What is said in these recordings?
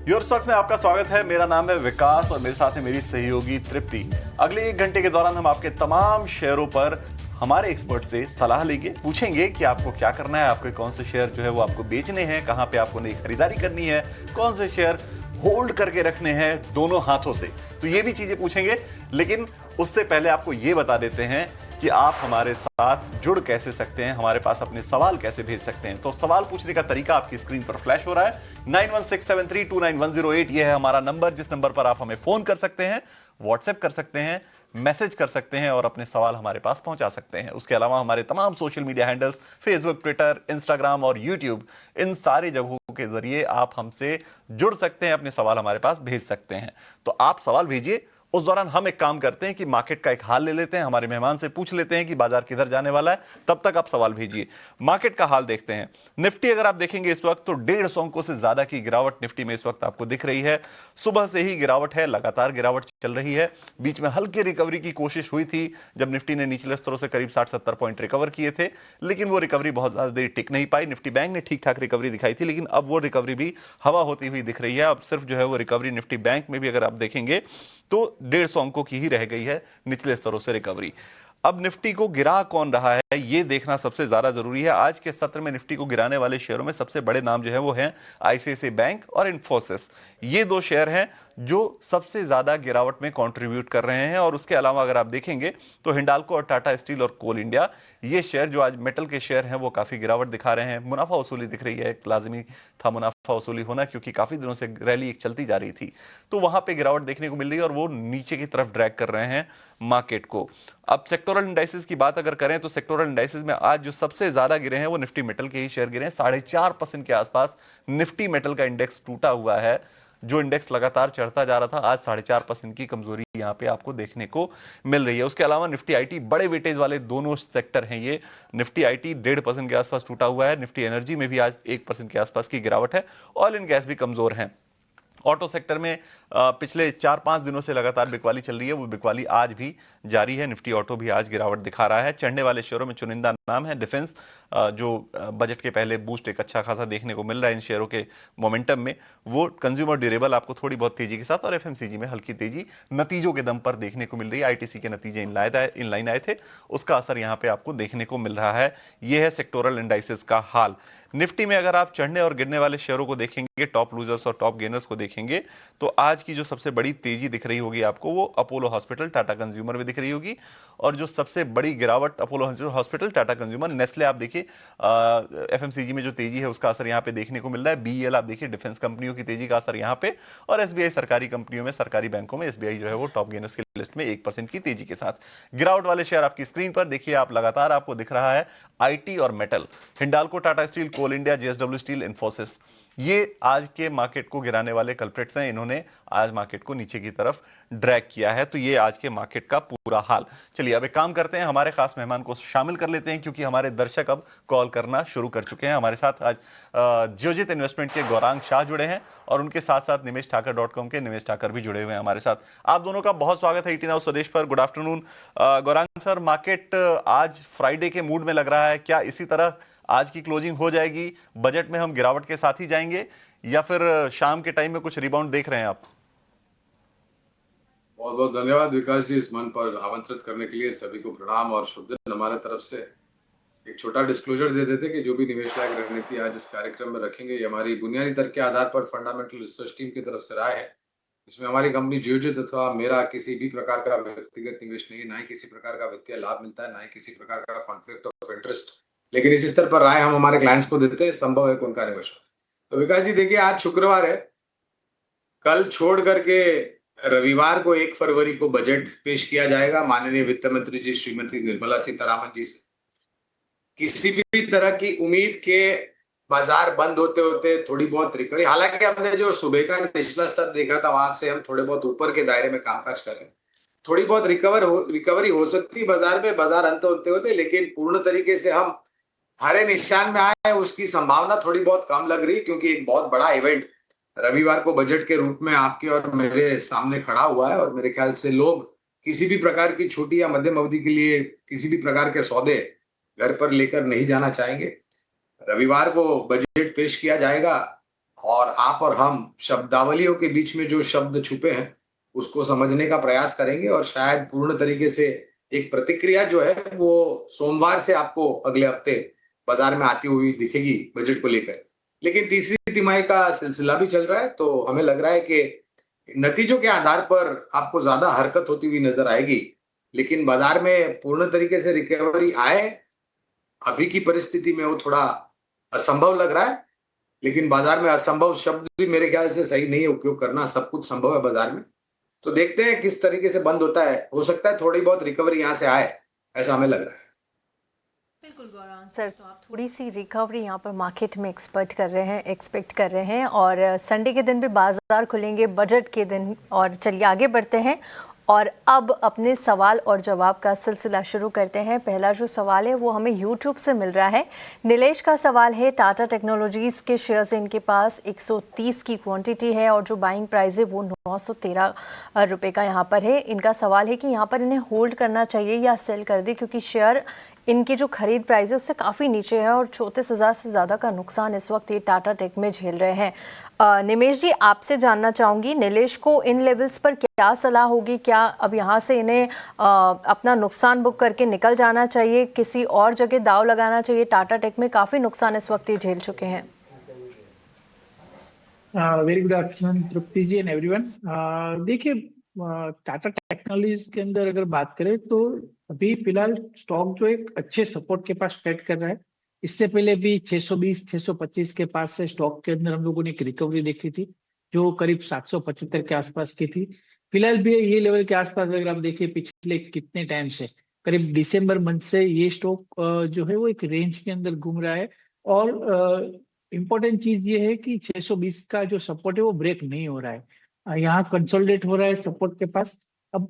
Your stocks में आपका स्वागत है। मेरा नाम है विकास और मेरे साथ है मेरी सहयोगी तृप्ति। अगले 1 घंटे के दौरान हम आपके तमाम शेयरों पर हमारे एक्सपर्ट से सलाह लेंगे, पूछेंगे कि आपको क्या करना है, आपके कौन से शेयर जो है वो आपको बेचने हैं, कहां पे आपको नई खरीदारी करनी है, कौन से शेयर होल्ड करके रखने हैं दोनों हाथों से। तो ये भी चीजें पूछेंगे, लेकिन उससे पहले आपको ये बता देते हैं कि आप हमारे साथ जुड़ कैसे सकते हैं, हमारे पास अपने सवाल कैसे भेज सकते हैं। तो सवाल पूछने का तरीका आपकी स्क्रीन पर फ्लैश हो रहा है। 9167329108 ये है हमारा नंबर, जिस नंबर पर आप हमें फोन कर सकते हैं, व्हाट्सएप कर सकते हैं, मैसेज कर सकते हैं और अपने सवाल हमारे पास पहुंचा सकते हैं। उसके अलावा हमारे तमाम social media handles Facebook, Twitter, Instagram और यूट्यूब, इन सारी जगहों के जरिए आप हमसे जुड़ सकते हैं, अपने सवाल हमारे पास भेज सकते हैं। तो आप सवाल भेजिए। उस दौरान हम एक काम करते हैं कि मार्केट का एक हाल ले लेते हैं, हमारे मेहमान से पूछ लेते हैं कि बाजार किधर जाने वाला है। तब तक आप सवाल भेजिए। मार्केट का हाल देखते हैं। निफ्टी अगर आप देखेंगे इस वक्त तो 150 अंकों से ज्यादा की गिरावट निफ्टी में इस वक्त आपको दिख रही है। सुबह से ही गिरावट है, लगातार गिरावट चल रही है। बीच में हल्की रिकवरी की कोशिश हुई थी जब निफ्टी ने निचले स्तरों से करीब 60-70 पॉइंट रिकवर किए थे, लेकिन वो रिकवरी बहुत ज्यादा देर टिक नहीं पाई। निफ्टी बैंक ने ठीक ठाक रिकवरी दिखाई थी, लेकिन अब वो रिकवरी भी हवा होती हुई दिख रही है। अब सिर्फ जो है वो रिकवरी निफ्टी बैंक में भी अगर आप देखेंगे तो 150 अंकों की ही रह गई है निचले स्तरों से रिकवरी। अब निफ्टी को गिरा कौन रहा है यह देखना सबसे ज्यादा जरूरी है। आज के सत्र में निफ्टी को गिराने वाले शेयरों में सबसे बड़े नाम जो है वो हैं आईसीआईसीआई बैंक और इन्फोसिस। ये दो शेयर हैं जो सबसे ज्यादा गिरावट में कंट्रीब्यूट कर रहे हैं। और उसके अलावा अगर आप देखेंगे तो हिंडाल्को और टाटा स्टील और कोल इंडिया, ये शेयर जो आज मेटल के शेयर हैं वो काफी गिरावट दिखा रहे हैं। मुनाफा वसूली दिख रही है, एक लाजमी था मुनाफा वसूली होना, क्योंकि काफी दिनों से रैली एक चलती जा रही थी, तो वहां पे गिरावट देखने को मिल रही है और वो नीचे की तरफ ड्रैग कर रहे हैं मार्केट को। अब सेक्टोरल इंडाइसेस की बात अगर करें तो सेक्टोरल इंडाइसेस में आज जो सबसे ज्यादा गिरे हैं वो निफ्टी मेटल के ही शेयर गिरे हैं। 4.5% के आसपास निफ्टी मेटल का इंडेक्स टूटा हुआ है। जो इंडेक्स लगातार चढ़ता जा रहा था, आज 4.5% की कमजोरी यहां पे आपको देखने को मिल रही है। उसके अलावा निफ्टी आईटी, बड़े वेटेज वाले दोनों सेक्टर हैं ये। निफ्टी आईटी 1.5% के आसपास टूटा हुआ है। निफ्टी एनर्जी में भी आज 1% के आसपास की गिरावट है। ऑयल एंड गैस भी कमजोर है। ऑटो सेक्टर में पिछले 4-5 दिनों से लगातार बिकवाली चल रही है, वो बिकवाली आज भी जारी है। निफ्टी ऑटो भी आज गिरावट दिखा रहा है। चढ़ने वाले शेयरों में चुनिंदा नाम है डिफेंस, जो बजट के पहले बूस्ट एक अच्छा खासा देखने को मिल रहा है इन शेयरों के मोमेंटम में। वो कंज्यूमर ड्यूरेबल आपको थोड़ी बहुत तेजी के साथ और एफएमसीजी में हल्की तेजी नतीजों के दम पर देखने को मिल रही है। आईटीसी के नतीजे इन लाइन आए थे, उसका असर यहां पे आपको देखने को मिल रहा है। यह है सेक्टोरल इंडाइसेस का हाल। निफ्टी में अगर आप चढ़ने और गिरने वाले शेयरों को देखेंगे, टॉप लूजर्स और टॉप गेनर्स को देखेंगे, तो आज की जो सबसे बड़ी तेजी दिख रही होगी आपको वो अपोलो हॉस्पिटल, टाटा कंज्यूमर में दिख रही होगी। और जो सबसे बड़ी गिरावट Apollo hospital, Tata consumer, Nestle, आप देखिए एफएमसीजी में जो तेजी है उसका असर यहां पे देखने को मिल रहा है। बीईएल आप देखिए, डिफेंस कंपनियों की तेजी का असर यहां पे। और एसबीआई सरकारी कंपनियों में, सरकारी बैंकों में एसबीआई जो है वो टॉप गेनर्स की लिस्ट में 1% की तेजी के साथ। गिरावट वाले शेयर आपकी स्क्रीन पर देखिए, आप लगातार आपको दिख रहा है आईटी और मेटल, हिंडाल्को, टाटा स्टील, कोल इंडिया, जेएसडब्ल्यू स्टील, इन्फोसिस, ये आज के मार्केट को गिराने वाले कल्प्रिट्स हैं। इन्होंने आज मार्केट को नीचे की तरफ ड्रैग किया है। तो ये आज के मार्केट का पूरा हाल। चलिए अब एक काम करते हैं, हमारे खास मेहमान को शामिल कर लेते हैं, क्योंकि हमारे दर्शक अब कॉल करना शुरू कर चुके हैं। हमारे साथ आज जियोजित इन्वेस्टमेंट के गौरांग शाह जुड़े हैं और उनके साथ साथ निमेश ठाकर .com के निमेश ठाकर भी जुड़े हुए हैं हमारे साथ। आप दोनों का बहुत स्वागत है 18 हाउस स्वदेश पर। Good afternoon Gaurang sir. Market आज फ्राइडे के मूड में लग रहा है, क्या इसी तरह आज की क्लोजिंग हो जाएगी? बजट में हम गिरावट के साथ ही जाएंगे या फिर शाम के टाइम में कुछ रिबाउंड देख रहे हैं आप? बहुत बहुत धन्यवाद विकास जी, इस मन पर आमंत्रित करने के लिए। सभी को प्रणाम और शुभ दिन हमारे तरफ से। एक छोटा डिस्क्लोजर दे देते कि जो भी निवेश लायक रणनीति आज इस कार्यक्रम में रखेंगे, ये हमारी बुनियादी तर्क के आधार पर फंडामेंटल रिसर्च टीम की तरफ से राय है। इसमें हमारी कंपनी जियोजित अथवा मेरा किसी भी प्रकार का व्यक्तिगत निवेश नहीं है, ना ही किसी प्रकार का वित्तीय लाभ मिलता है, ना ही किसी प्रकार का कॉन्फ्लिक्ट ऑफ इंटरेस्ट। लेकिन इस स्तर पर राय हम हमारे क्लाइंट्स को देते हैं, संभव है कि उनका निवेश हो। तो विकास जी देखिए, आज शुक्रवार है, कल छोड़ करके रविवार को 1 फरवरी को बजट पेश किया जाएगा माननीय वित्त मंत्री जी श्रीमती निर्मला सीतारामन जी से। किसी भी तरह की उम्मीद के बाजार बंद होते होते थोड़ी बहुत रिकवरी, हालांकि हमने जो सुबह का निचला स्तर देखा था वहां से हम थोड़े बहुत ऊपर के दायरे में कामकाज कर रहे हैं। थोड़ी बहुत रिकवरी हो सकती बाजार में, बाजार अंत होते होते, लेकिन पूर्ण तरीके से हम हरे निशान में आए उसकी संभावना थोड़ी बहुत कम लग रही, क्योंकि एक बहुत बड़ा इवेंट रविवार को बजट के रूप में आपके और मेरे सामने खड़ा हुआ है। और मेरे ख्याल से लोग किसी भी प्रकार की छोटी या मध्यम अवधि के लिए किसी भी प्रकार के सौदे घर पर लेकर नहीं जाना चाहेंगे। रविवार को बजट पेश किया जाएगा और आप और हम शब्दावलियों के बीच में जो शब्द छुपे हैं उसको समझने का प्रयास करेंगे और शायद पूर्ण तरीके से एक प्रतिक्रिया जो है वो सोमवार से आपको अगले हफ्ते बाजार में आती हुई दिखेगी बजट को लेकर। लेकिन तीसरी तिमाही का सिलसिला भी चल रहा है, तो हमें लग रहा है कि नतीजों के आधार पर आपको ज्यादा हरकत होती हुई नजर आएगी। लेकिन बाजार में पूर्ण तरीके से रिकवरी आए, अभी की परिस्थिति में वो थोड़ा असंभव लग रहा है। लेकिन बाजार में असंभव शब्द भी मेरे ख्याल से सही नहीं है उपयोग करना, सब कुछ संभव है बाजार में। तो देखते हैं किस तरीके से बंद होता है, हो सकता है थोड़ी बहुत रिकवरी यहाँ से आए, ऐसा हमें लग रहा है। बिल्कुल गौरव सर, तो आप थोड़ी सी रिकवरी यहाँ पर मार्केट में एक्सपेक्ट कर रहे हैं और संडे के दिन भी बाजार खुलेंगे, बजट के दिन। और चलिए आगे बढ़ते हैं और अब अपने सवाल और जवाब का सिलसिला शुरू करते हैं। पहला जो सवाल है वो हमें यूट्यूब से मिल रहा है। नीलेश का सवाल है, टाटा टेक्नोलॉजीज़ के शेयर्स इनके पास 130 की क्वांटिटी है और जो बाइंग प्राइस है वो 913 रुपये का यहाँ पर है। इनका सवाल है कि यहाँ पर इन्हें होल्ड करना चाहिए या सेल कर दे, क्योंकि शेयर इनकी जो खरीद प्राइस है उससे काफ़ी नीचे है और 34,000 से ज़्यादा का नुकसान इस वक्त ये टाटा टेक में झेल रहे हैं। निमेश जी, आपसे जानना चाहूँगी, नीलेश को इन लेवल्स पर क्या सलाह होगी? क्या अब यहाँ से इन्हें अपना नुकसान बुक करके निकल जाना चाहिए, किसी और जगह दाव लगाना चाहिए? टाटा टेक में काफ़ी नुकसान इस वक्त ये झेल चुके हैं। Very good afternoon Tripti ji and everyone. देखिए, टाटा टेक्नोलॉजीज के अंदर अगर बात करें तो अभी फिलहाल स्टॉक जो एक अच्छे सपोर्ट के पास ट्रेड कर रहा है। इससे पहले भी 620 625 के पास से स्टॉक के अंदर हम लोगों ने एक रिकवरी देखी थी जो करीब 775 के आसपास की थी। फिलहाल भी ये लेवल के आसपास अगर आप देखिए पिछले कितने टाइम से, करीब दिसंबर मंथ से ये स्टॉक जो है वो एक रेंज के अंदर घूम रहा है। और इम्पोर्टेंट चीज ये है कि 620 का जो सपोर्ट है वो ब्रेक नहीं हो रहा है, यहाँ कंसोलिडेट हो रहा है सपोर्ट के पास। अब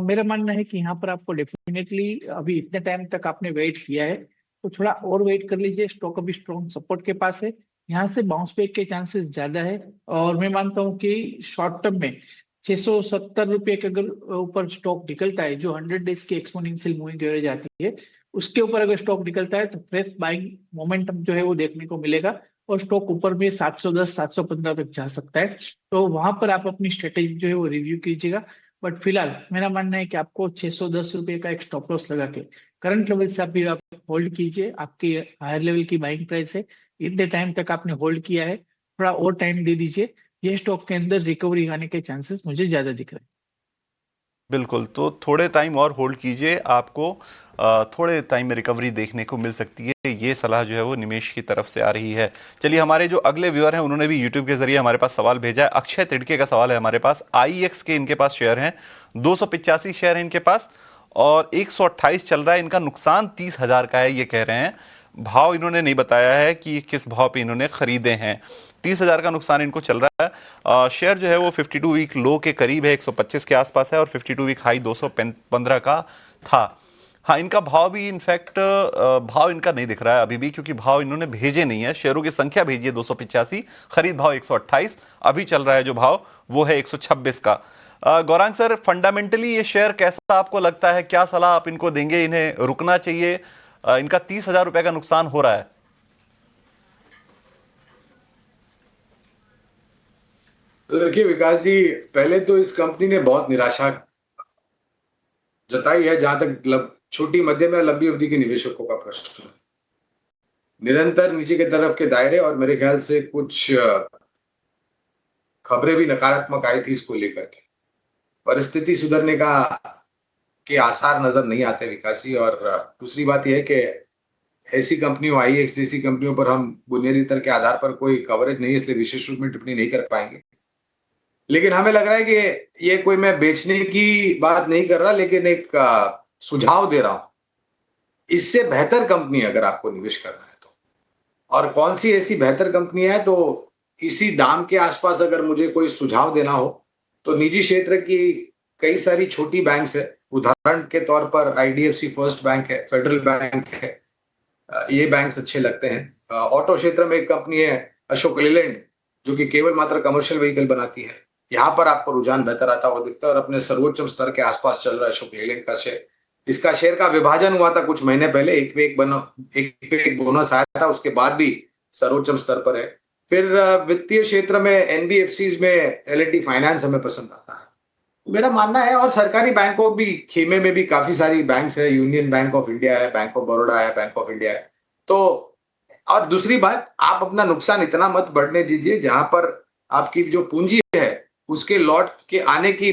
मेरा मानना है कि यहाँ पर आपको डेफिनेटली, अभी इतने टाइम तक आपने वेट किया है तो थोड़ा और वेट कर लीजिए। स्टॉक अभी स्ट्रॉन्ग सपोर्ट के पास है, यहाँ से बाउंस बैक के चांसेस ज्यादा है। और मैं मानता हूँ कि शॉर्ट टर्म में 670 रुपये के अगर ऊपर स्टॉक निकलता है, जो 100 डेज की एक्सपोनेंशियल मूविंग एवरेज आती है, उसके ऊपर अगर स्टॉक निकलता है तो फ्रेश बाइंग मोमेंटम जो है वो देखने को मिलेगा और स्टॉक ऊपर में 710 715 तक जा सकता है। तो वहां पर आप अपनी स्ट्रेटेजी जो है वो रिव्यू कीजिएगा। बट फिलहाल मेरा मानना है कि आपको 610 रुपये का एक स्टॉप लॉस लगा के करंट लेवल से अभी आप होल्ड कीजिए। आपकी हायर लेवल की बाइंग प्राइस है, इतने टाइम तक आपने होल्ड किया है, थोड़ा और टाइम दे दीजिए। ये स्टॉक के अंदर रिकवरी आने के चांसेस मुझे ज्यादा दिख रहे हैं। बिल्कुल, तो थोड़े टाइम और होल्ड कीजिए, आपको थोड़े टाइम में रिकवरी देखने को मिल सकती है। ये सलाह जो है वो निमेश की तरफ से आ रही है। चलिए, हमारे जो अगले व्यूअर हैं उन्होंने भी यूट्यूब के जरिए हमारे पास सवाल भेजा है। अक्षय तिड़के का सवाल है हमारे पास। IEX के इनके पास शेयर हैं, 285 शेयर हैं इनके पास और 128 चल रहा है। इनका नुकसान 30,000 का है, ये कह रहे हैं। भाव इन्होंने नहीं बताया है कि किस भाव पे इन्होंने खरीदे हैं। 30,000 का नुकसान इनको चल रहा है। शेयर जो है वो 52 वीक लो के करीब है, 125 के आसपास है और 52 वीक हाई 215 का था। हाँ, इनका भाव भी इनफैक्ट भाव इनका नहीं दिख रहा है अभी भी, क्योंकि भाव इन्होंने भेजे नहीं है। शेयरों की संख्या भेजी है 285, खरीद भाव 128, अभी चल रहा है जो भाव वो है 126 का। गौरांग सर, फंडामेंटली ये शेयर कैसा आपको लगता है? क्या सलाह आप इनको देंगे? इन्हें रुकना चाहिए? इनका 30,000 रुपए का नुकसान हो रहा है। तो देखिए विकास जी, पहले तो इस कंपनी ने बहुत निराशा जताई है जहां तक छोटी मध्यम या लंबी अवधि के निवेशकों का प्रश्न है। निरंतर नीचे की तरफ के दायरे और मेरे ख्याल से कुछ खबरें भी नकारात्मक आई थी इसको लेकर के। परिस्थिति सुधरने का के आसार नजर नहीं आते विकास जी। और दूसरी बात यह है कि ऐसी कंपनियों, IEX जैसी कंपनियों पर हम बुनियादी तर्क के आधार पर कोई कवरेज नहीं है, इसलिए विशेष रूप में टिप्पणी नहीं कर पाएंगे। लेकिन हमें लग रहा है कि ये कोई, मैं बेचने की बात नहीं कर रहा, लेकिन एक सुझाव दे रहा हूं। इससे बेहतर कंपनी अगर आपको निवेश करना है तो, और कौन सी ऐसी बेहतर कंपनी है, तो इसी दाम के आसपास अगर मुझे कोई सुझाव देना हो तो निजी क्षेत्र की कई सारी छोटी बैंक्स है। उदाहरण के तौर पर IDFC फर्स्ट बैंक है, फेडरल बैंक है, ये बैंक्स अच्छे लगते हैं। ऑटो क्षेत्र में एक कंपनी है अशोक लेलैंड, जो कि केवल मात्र कमर्शियल व्हीकल बनाती है। यहाँ पर आपको रुझान बेहतर आता हुआ दिखता है और अपने सर्वोच्च स्तर के आसपास चल रहा है अशोक लेलैंड का शेयर। इसका शेयर का विभाजन हुआ था कुछ महीने पहले, एक पे एक बोनस आया था, उसके बाद भी सर्वोच्च स्तर पर है। फिर वित्तीय क्षेत्र में एनबीएफसीज में एल&टी फाइनेंस हमें पसंद आता है। मेरा मानना है, और सरकारी बैंकों भी, खेमे में भी काफी सारी बैंक्स है, यूनियन बैंक ऑफ इंडिया है, बैंक ऑफ बड़ौदा है, बैंक ऑफ इंडिया है। तो और दूसरी बात, आप अपना नुकसान इतना मत बढ़ने दीजिए जहां पर आपकी जो पूंजी है उसके लौट के आने की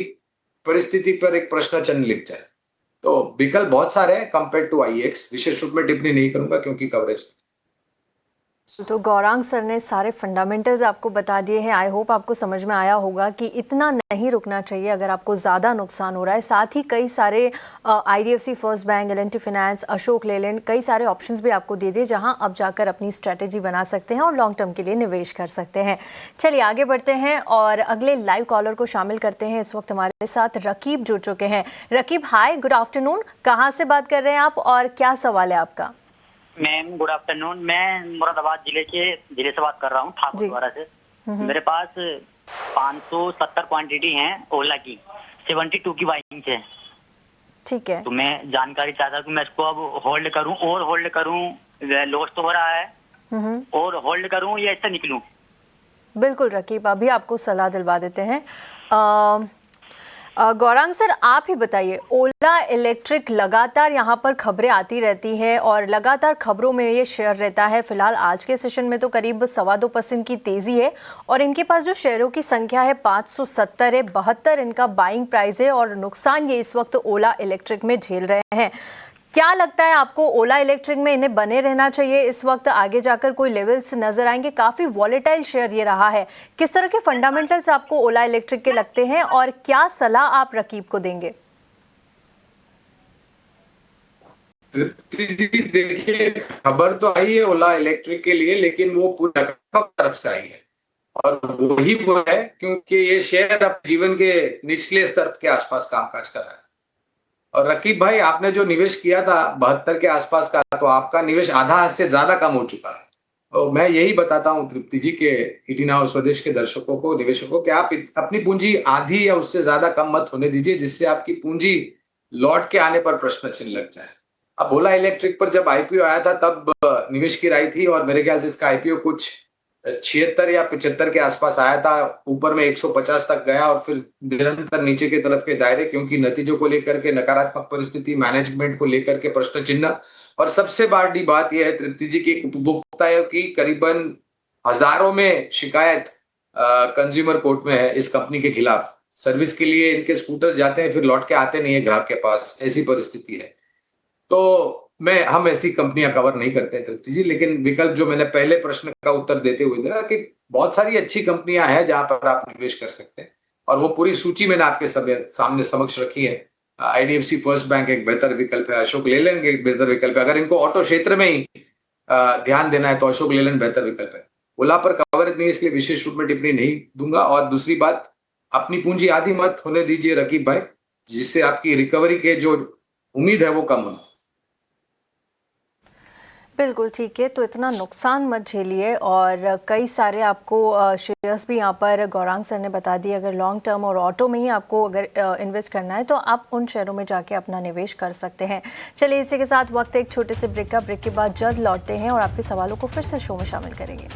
परिस्थिति पर एक प्रश्न चिन्ह लिख जाए। तो विकल्प बहुत सारे हैं कंपेयर टू आईएक्स। विशेष रूप में टिप्पणी नहीं करूंगा क्योंकि कवरेज। तो गौरांग सर ने सारे फंडामेंटल्स आपको बता दिए हैं। आई होप आपको समझ में आया होगा कि इतना नहीं रुकना चाहिए अगर आपको ज़्यादा नुकसान हो रहा है। साथ ही कई सारे IDFC first bank, L&T finance, Ashok Leyland, कई सारे ऑप्शंस भी आपको दे दिए जहां आप जाकर अपनी स्ट्रेटेजी बना सकते हैं और लॉन्ग टर्म के लिए निवेश कर सकते हैं। चलिए आगे बढ़ते हैं और अगले लाइव कॉलर को शामिल करते हैं। इस वक्त हमारे साथ रकीब जुड़ चुके हैं। रकीब, हाय, गुड आफ्टरनून। कहाँ से बात कर रहे हैं आप और क्या सवाल है आपका? Ma'am good afternoon. मैं मुरादाबाद जिले से बात कर रहा हूँ, ठाकुर द्वारा से। मेरे पास 570 क्वांटिटी है ओला की, 72 की बाइंग है। ठीक है, तो मैं जानकारी चाहता हूँ कि मैं इसको अब होल्ड करूँ, लॉस तो हो रहा है, और होल्ड करूँ या इससे निकलूं? बिल्कुल रकीब, अभी आपको सलाह दिलवा देते हैं। गौरांग सर, आप ही बताइए, ओला इलेक्ट्रिक लगातार यहाँ पर खबरें आती रहती हैं और लगातार खबरों में ये शेयर रहता है। फिलहाल आज के सेशन में तो करीब 2.25% की तेजी है और इनके पास जो शेयरों की संख्या है 570 है, 72 इनका बाइंग प्राइस है और नुकसान ये इस वक्त ओला इलेक्ट्रिक में झेल रहे हैं। क्या लगता है आपको, ओला इलेक्ट्रिक में इन्हें बने रहना चाहिए इस वक्त? आगे जाकर कोई लेवल्स नजर आएंगे? काफी वॉलेटाइल शेयर ये रहा है। किस तरह के फंडामेंटल्स आपको ओला इलेक्ट्रिक के लगते हैं और क्या सलाह आप रकीब को देंगे? देखिए, खबर तो आई है ओला इलेक्ट्रिक के लिए, लेकिन वो पूरी तरफ से आई है और वही वो है क्योंकि ये शेयर अब जीवन के निचले स्तर के आसपास कामकाज कर रहा है। और रकीब भाई, आपने जो निवेश किया था 72 के आसपास का, तो आपका निवेश आधा से ज्यादा कम हो चुका है। और मैं यही बताता हूं तृप्ति जी के, ईटी और स्वदेश के दर्शकों को, निवेशकों, कि आप अपनी पूंजी आधी या उससे ज्यादा कम मत होने दीजिए जिससे आपकी पूंजी लौट के आने पर प्रश्न चिन्ह लग जाए। अब ओला इलेक्ट्रिक पर जब आईपीओ आया था तब निवेश की राय थी और मेरे ख्याल से इसका आईपीओ कुछ 76 या 75 के आसपास आया था। ऊपर में 150 तक गया और फिर निरंतर नीचे की तरफ के दायरे, क्योंकि नतीजों को लेकर के नकारात्मक परिस्थिति, मैनेजमेंट को लेकर के प्रश्न चिन्ह। और सबसे बड़ी बात यह है तृप्ति जी की, उपभोक्ताओं की करीबन हजारों में शिकायत कंज्यूमर कोर्ट में है इस कंपनी के खिलाफ। सर्विस के लिए इनके स्कूटर जाते हैं, फिर लौट के आते नहीं है ग्राहक के पास, ऐसी परिस्थिति है। तो हम ऐसी कंपनियां कवर नहीं करते हैं तृप्ति जी, लेकिन विकल्प जो मैंने पहले प्रश्न का उत्तर देते हुए दिया कि बहुत सारी अच्छी कंपनियां हैं जहां पर आप निवेश कर सकते हैं और वो पूरी सूची मैंने आपके सामने समक्ष रखी है। आईडीएफसी फर्स्ट बैंक एक बेहतर विकल्प है, अशोक लेलैंड एक बेहतर विकल्प है। अगर इनको ऑटो क्षेत्र में ही ध्यान देना है तो अशोक लेलैंड बेहतर विकल्प है। ओला पर कवरेज नहीं, इसलिए विशेष रूप में टिप्पणी नहीं दूंगा। और दूसरी बात, अपनी पूंजी आधी मत होने दीजिए रकीब भाई, जिससे आपकी रिकवरी के जो उम्मीद है वो कम हो। बिल्कुल ठीक है, तो इतना नुकसान मत झेलिए। और कई सारे आपको शेयर्स भी यहाँ पर गौरांग सर ने बता दिए। अगर लॉन्ग टर्म और ऑटो में ही आपको अगर इन्वेस्ट करना है तो आप उन शेयरों में जाके अपना निवेश कर सकते हैं। चलिए, इसी के साथ वक्त एक छोटे से ब्रेक का। ब्रेक के बाद जल्द लौटते हैं और आपके सवालों को फिर से शो में शामिल करेंगे।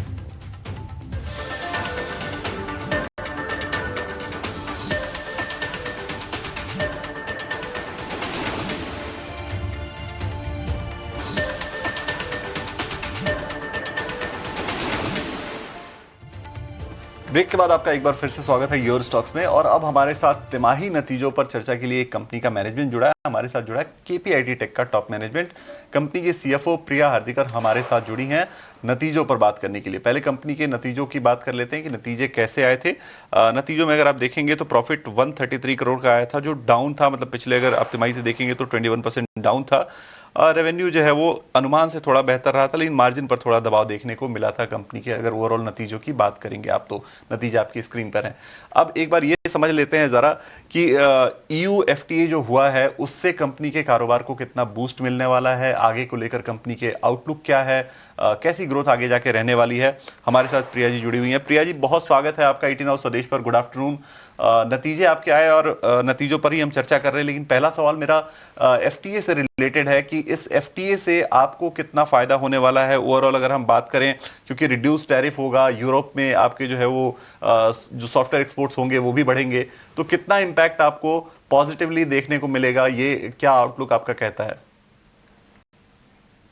ब्रेक के बाद आपका एक बार फिर से स्वागत है योर स्टॉक्स में। और अब हमारे साथ तिमाही नतीजों पर चर्चा के लिए एक कंपनी का मैनेजमेंट जुड़ा है। हमारे साथ जुड़ा है केपीआईटी टेक का टॉप मैनेजमेंट। कंपनी के सीएफओ प्रिया हार्दिकर हमारे साथ जुड़ी हैं नतीजों पर बात करने के लिए। पहले कंपनी के नतीजों की बात कर लेते हैं कि नतीजे कैसे आए थे। नतीजों में अगर आप देखेंगे तो प्रॉफिट 133 करोड़ का आया था, जो डाउन था, मतलब पिछले अगर आप तिमाही से देखेंगे तो 21% डाउन था। रेवेन्यू जो है वो अनुमान से थोड़ा बेहतर रहा था, लेकिन मार्जिन पर थोड़ा दबाव देखने को मिला था कंपनी के। अगर ओवरऑल नतीजों की बात करेंगे आप तो नतीजे आपकी स्क्रीन पर हैं। अब एक बार ये समझ लेते हैं ज़रा कि EU FTA जो हुआ है उससे कंपनी के कारोबार को कितना बूस्ट मिलने वाला है, आगे को लेकर कंपनी के आउटलुक क्या है, कैसी ग्रोथ आगे जाके रहने वाली है। हमारे साथ प्रिया जी जुड़ी हुई हैं। प्रिया जी, बहुत स्वागत है आपका 18 हाउस स्वदेश पर। Good afternoon. नतीजे आपके आए और नतीजों पर ही हम चर्चा कर रहे हैं, लेकिन पहला सवाल मेरा एफटीए से रिलेटेड है कि इस एफटीए से आपको कितना फायदा होने वाला है ओवरऑल, अगर हम बात करें, क्योंकि रिड्यूस टैरिफ होगा, यूरोप में आपके जो है वो जो सॉफ्टवेयर एक्सपोर्ट्स होंगे वो भी बढ़ेंगे, तो कितना इम्पैक्ट आपको पॉजिटिवली देखने को मिलेगा, ये क्या आउटलुक आपका कहता है?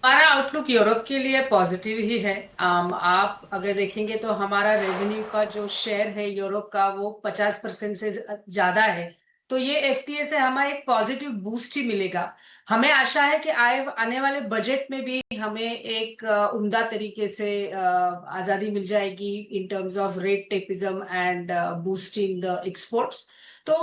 हमारा आउटलुक यूरोप के लिए पॉजिटिव ही है। आप अगर देखेंगे तो हमारा रेवेन्यू का जो शेयर है यूरोप का वो 50% से ज्यादा है। तो ये एफटीए से हमें एक पॉजिटिव बूस्ट ही मिलेगा। हमें आशा है कि आने वाले बजट में भी हमें एक उम्दा तरीके से आज़ादी मिल जाएगी in terms of rate tapism and boosting the exports. तो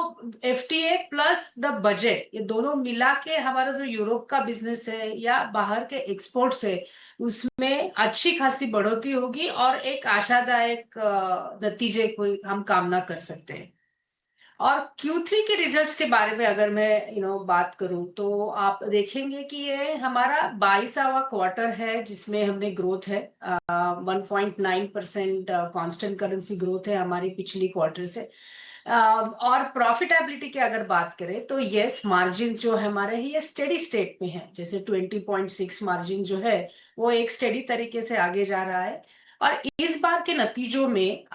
एफटीए प्लस द बजट, ये दोनों मिला के हमारा जो यूरोप का बिजनेस है या बाहर के एक्सपोर्ट्स है उसमें अच्छी खासी बढ़ोतरी होगी और एक आशादायक नतीजे को हम कामना कर सकते हैं। और Q3 के रिजल्ट्स के बारे में अगर मैं बात करूं तो आप देखेंगे कि ये हमारा 22वां क्वार्टर है जिसमें हमने ग्रोथ है 1.9% कांस्टेंट करेंसी ग्रोथ है हमारी पिछली क्वार्टर से। और प्रॉफिटेबिलिटी की अगर बात करें तो यस, मार्जिन जो है हमारे ये स्टेडी स्टेट में है। जैसे 20.6 मार्जिन जो है वो एक स्टेडी तरीके से आगे जा रहा है। और इस बार के नतीजों में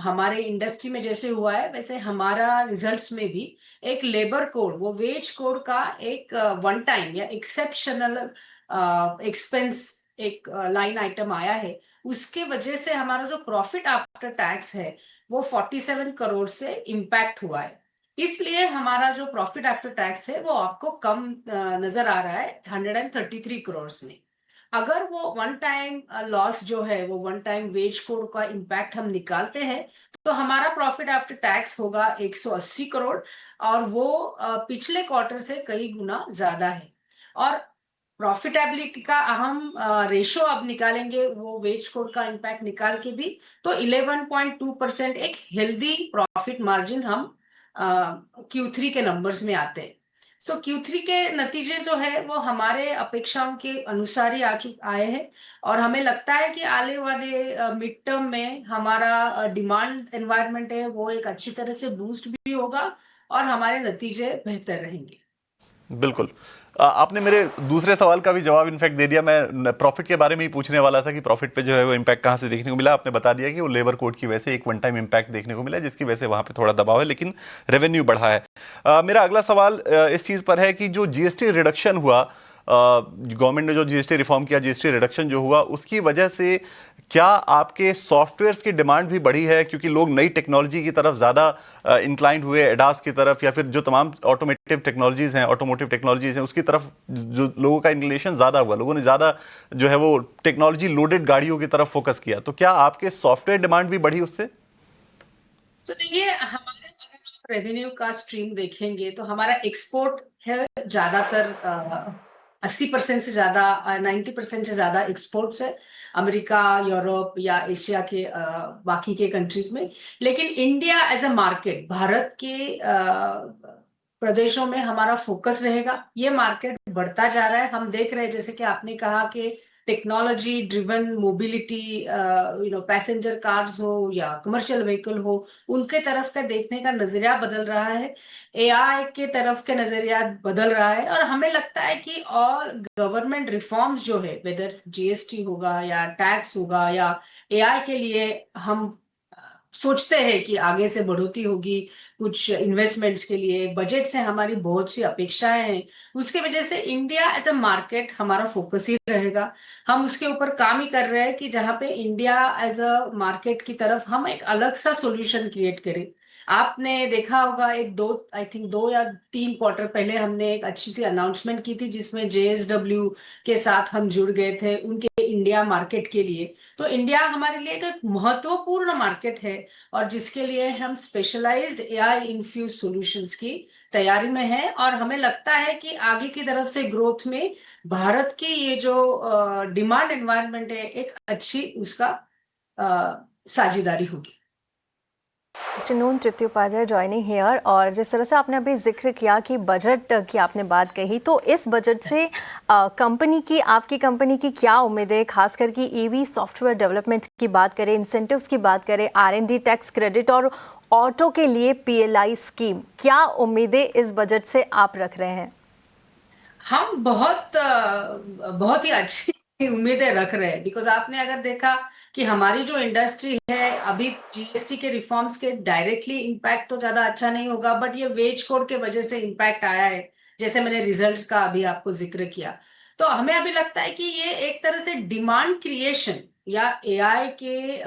हमारे इंडस्ट्री में जैसे हुआ है वैसे हमारा रिजल्ट्स में भी एक लेबर कोड, वो वेज कोड का एक वन टाइम या एक्सेप्शनल एक्सपेंस एक लाइन आइटम आया है। उसके वजह से हमारा जो प्रॉफिट आफ्टर टैक्स है वो 47 करोड़ से इम्पैक्ट हुआ है। इसलिए हमारा जो प्रॉफिट आफ्टर टैक्स है वो आपको कम नजर आ रहा है 133 करोड़ में। अगर वो वन टाइम लॉस जो है, वो वन टाइम वेज कोड का इम्पैक्ट हम निकालते हैं तो हमारा प्रॉफिट आफ्टर टैक्स होगा 180 करोड़ और वो पिछले क्वार्टर से कई गुना ज्यादा है। और प्रॉफिटेबिलिटी का अहम रेशो अब निकालेंगे वो वेज कोड का इम्पैक्ट निकाल के भी, तो 11.2% एक हेल्दी प्रॉफिट मार्जिन हम Q3 के नंबर्स में आते हैं। सो Q3 के नतीजे जो है वो हमारे अपेक्षाओं के अनुसार ही आए हैं और हमें लगता है कि आने वाले मिड टर्म में हमारा डिमांड एनवायरनमेंट है वो एक अच्छी तरह से बूस्ट भी होगा और हमारे नतीजे बेहतर रहेंगे। बिल्कुल। आपने मेरे दूसरे सवाल का भी जवाब इनफैक्ट दे दिया। मैं प्रॉफिट के बारे में ही पूछने वाला था कि प्रॉफिट पे जो है वो इम्पैक्ट कहाँ से देखने को मिला। आपने बता दिया कि वो लेबर कोड की वजह से एक वन टाइम इम्पैक्ट देखने को मिला जिसकी वजह से वहाँ पे थोड़ा दबाव है, लेकिन रेवेन्यू बढ़ा है। मेरा अगला सवाल इस चीज़ पर है कि जो जीएसटी रिडक्शन हुआ, गवर्नमेंट ने जो जीएसटी रिफॉर्म किया, जीएसटी रिडक्शन जो हुआ, उसकी वजह से क्या आपके सॉफ्टवेयर्स की डिमांड भी बढ़ी है? क्योंकि लोग नई टेक्नोलॉजी की तरफ ज़्यादा इंक्लाइंड हुए, एडास की तरफ या फिर जो तमाम ऑटोमेटिव टेक्नोलॉजीज़ हैं, ऑटोमोटिव टेक्नोलॉजीज़ हैं, उसकी तरफ जो लोगों का इंक्लिनेशन ज़्यादा हुआ, लोगों ने ज़्यादा जो है वो टेक्नोलॉजी लोडेड गाड़ियों की तरफ फोकस किया, तो क्या आपके सॉफ्टवेयर डिमांड भी बढ़ी उससे? तो देखिए, हमारे अगर आप रेवेन्यू का स्ट्रीम देखेंगे तो हमारा एक्सपोर्ट है ज्यादातर 80% से ज्यादा 90% से ज्यादा एक्सपोर्ट्स है अमेरिका, यूरोप या एशिया के बाकी के कंट्रीज में। लेकिन India as a market, Bharat के प्रदेशों में हमारा फोकस रहेगा। ये मार्केट बढ़ता जा रहा है, हम देख रहे हैं। जैसे कि आपने कहा कि technology driven mobility, passenger cars हो या कमर्शियल व्हीकल हो, उनके तरफ का देखने का नजरिया बदल रहा है, एआई के तरफ के नजरिया बदल रहा है। और हमें लगता है कि और गवर्नमेंट रिफॉर्म्स जो है, वेदर जीएसटी होगा या टैक्स होगा या एआई के लिए हम सोचते हैं कि आगे से बढ़ोतरी होगी, कुछ इन्वेस्टमेंट्स के लिए बजट से हमारी बहुत सी अपेक्षाएं हैं। उसके वजह से इंडिया एज अ मार्केट हमारा फोकस ही रहेगा। हम उसके ऊपर काम ही कर रहे हैं कि जहाँ पे इंडिया एज अ मार्केट की तरफ हम एक अलग सा सॉल्यूशन क्रिएट करें। आपने देखा होगा आई थिंक 2 या 3 क्वार्टर पहले हमने एक अच्छी सी अनाउंसमेंट की थी जिसमें जेएसडब्ल्यू के साथ हम जुड़ गए थे उनके इंडिया मार्केट के लिए। तो इंडिया हमारे लिए एक महत्वपूर्ण मार्केट है और जिसके लिए हम स्पेशलाइज्ड एआई इन्फ्यूज सॉल्यूशंस की तैयारी में है। और हमें लगता है कि आगे की तरफ से ग्रोथ में भारत की ये जो डिमांड एनवायरनमेंट है एक अच्छी उसका साझेदारी होगी। Afternoon, Tripti Upadhyay joining here. और जिस तरह से आपने अभी जिक्र किया कि बजट की आपने बात कही, तो इस बजट से कंपनी की, आपकी कंपनी की क्या उम्मीदें, खासकर कि ईवी सॉफ्टवेयर डेवलपमेंट की बात करें, इंसेंटिव्स की बात करें, R&D टैक्स क्रेडिट और ऑटो के लिए PLI स्कीम, क्या उम्मीदें इस बजट से आप रख रहे हैं? हम बहुत ही अच्छी उम्मीदें रख रहे हैं, बिकॉज आपने अगर देखा कि हमारी जो इंडस्ट्री है, अभी GST के रिफॉर्म्स के डायरेक्टली इम्पैक्ट तो ज्यादा अच्छा नहीं होगा, बट ये वेज कोड के वजह से इम्पैक्ट आया है, जैसे मैंने रिजल्ट्स का अभी आपको जिक्र किया। तो हमें अभी लगता है कि ये एक तरह से डिमांड क्रिएशन या AI के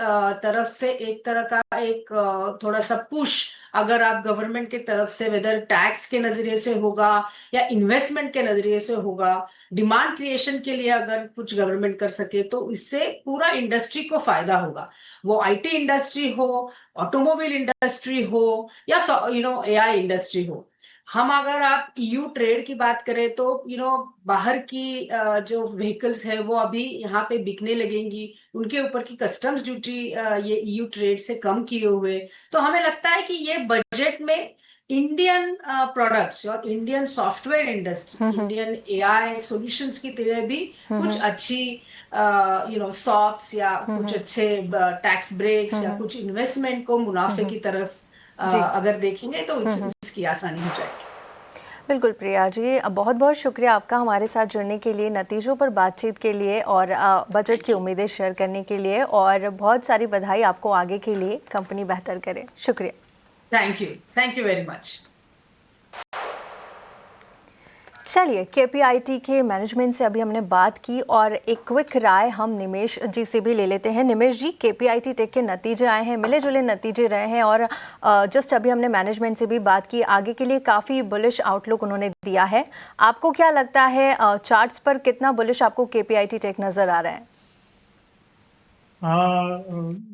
तरफ से एक तरह का एक थोड़ा सा पुश, अगर आप गवर्नमेंट के तरफ से वेदर टैक्स के नजरिए से होगा या इन्वेस्टमेंट के नजरिए से होगा, डिमांड क्रिएशन के लिए अगर कुछ गवर्नमेंट कर सके तो इससे पूरा इंडस्ट्री को फायदा होगा। वो IT इंडस्ट्री हो, ऑटोमोबाइल इंडस्ट्री हो या AI इंडस्ट्री हो। हम अगर आप EU ट्रेड की बात करें तो बाहर की जो व्हीकल्स है वो अभी यहाँ पे बिकने लगेंगी, उनके ऊपर की कस्टम्स ड्यूटी ये EU ट्रेड से कम किए हुए। तो हमें लगता है कि ये बजट में इंडियन प्रोडक्ट्स और Indian software industry, Indian AI solutions की तरह भी कुछ अच्छी सॉप्स या कुछ अच्छे टैक्स ब्रेक्स या कुछ इन्वेस्टमेंट को मुनाफे की तरफ अगर देखेंगे तो इसकी आसानी हो जाएगी। बिल्कुल प्रिया जी, बहुत बहुत शुक्रिया आपका हमारे साथ जुड़ने के लिए, नतीजों पर बातचीत के लिए और बजट की उम्मीदें शेयर करने के लिए, और बहुत सारी बधाई आपको आगे के लिए, कंपनी बेहतर करे। शुक्रिया। Thank you very much. चलिए, KPIT के मैनेजमेंट से अभी हमने बात की और एक क्विक राय हम निमेश जी से भी ले लेते हैं। निमेश जी, KPIT टेक के नतीजे आए हैं, मिले जुले नतीजे रहे हैं, और जस्ट अभी हमने मैनेजमेंट से भी बात की, आगे के लिए काफ़ी बुलिश आउटलुक उन्होंने दिया है। आपको क्या लगता है, चार्ट्स पर कितना बुलिश आपको KPIT टेक नज़र आ रहा है?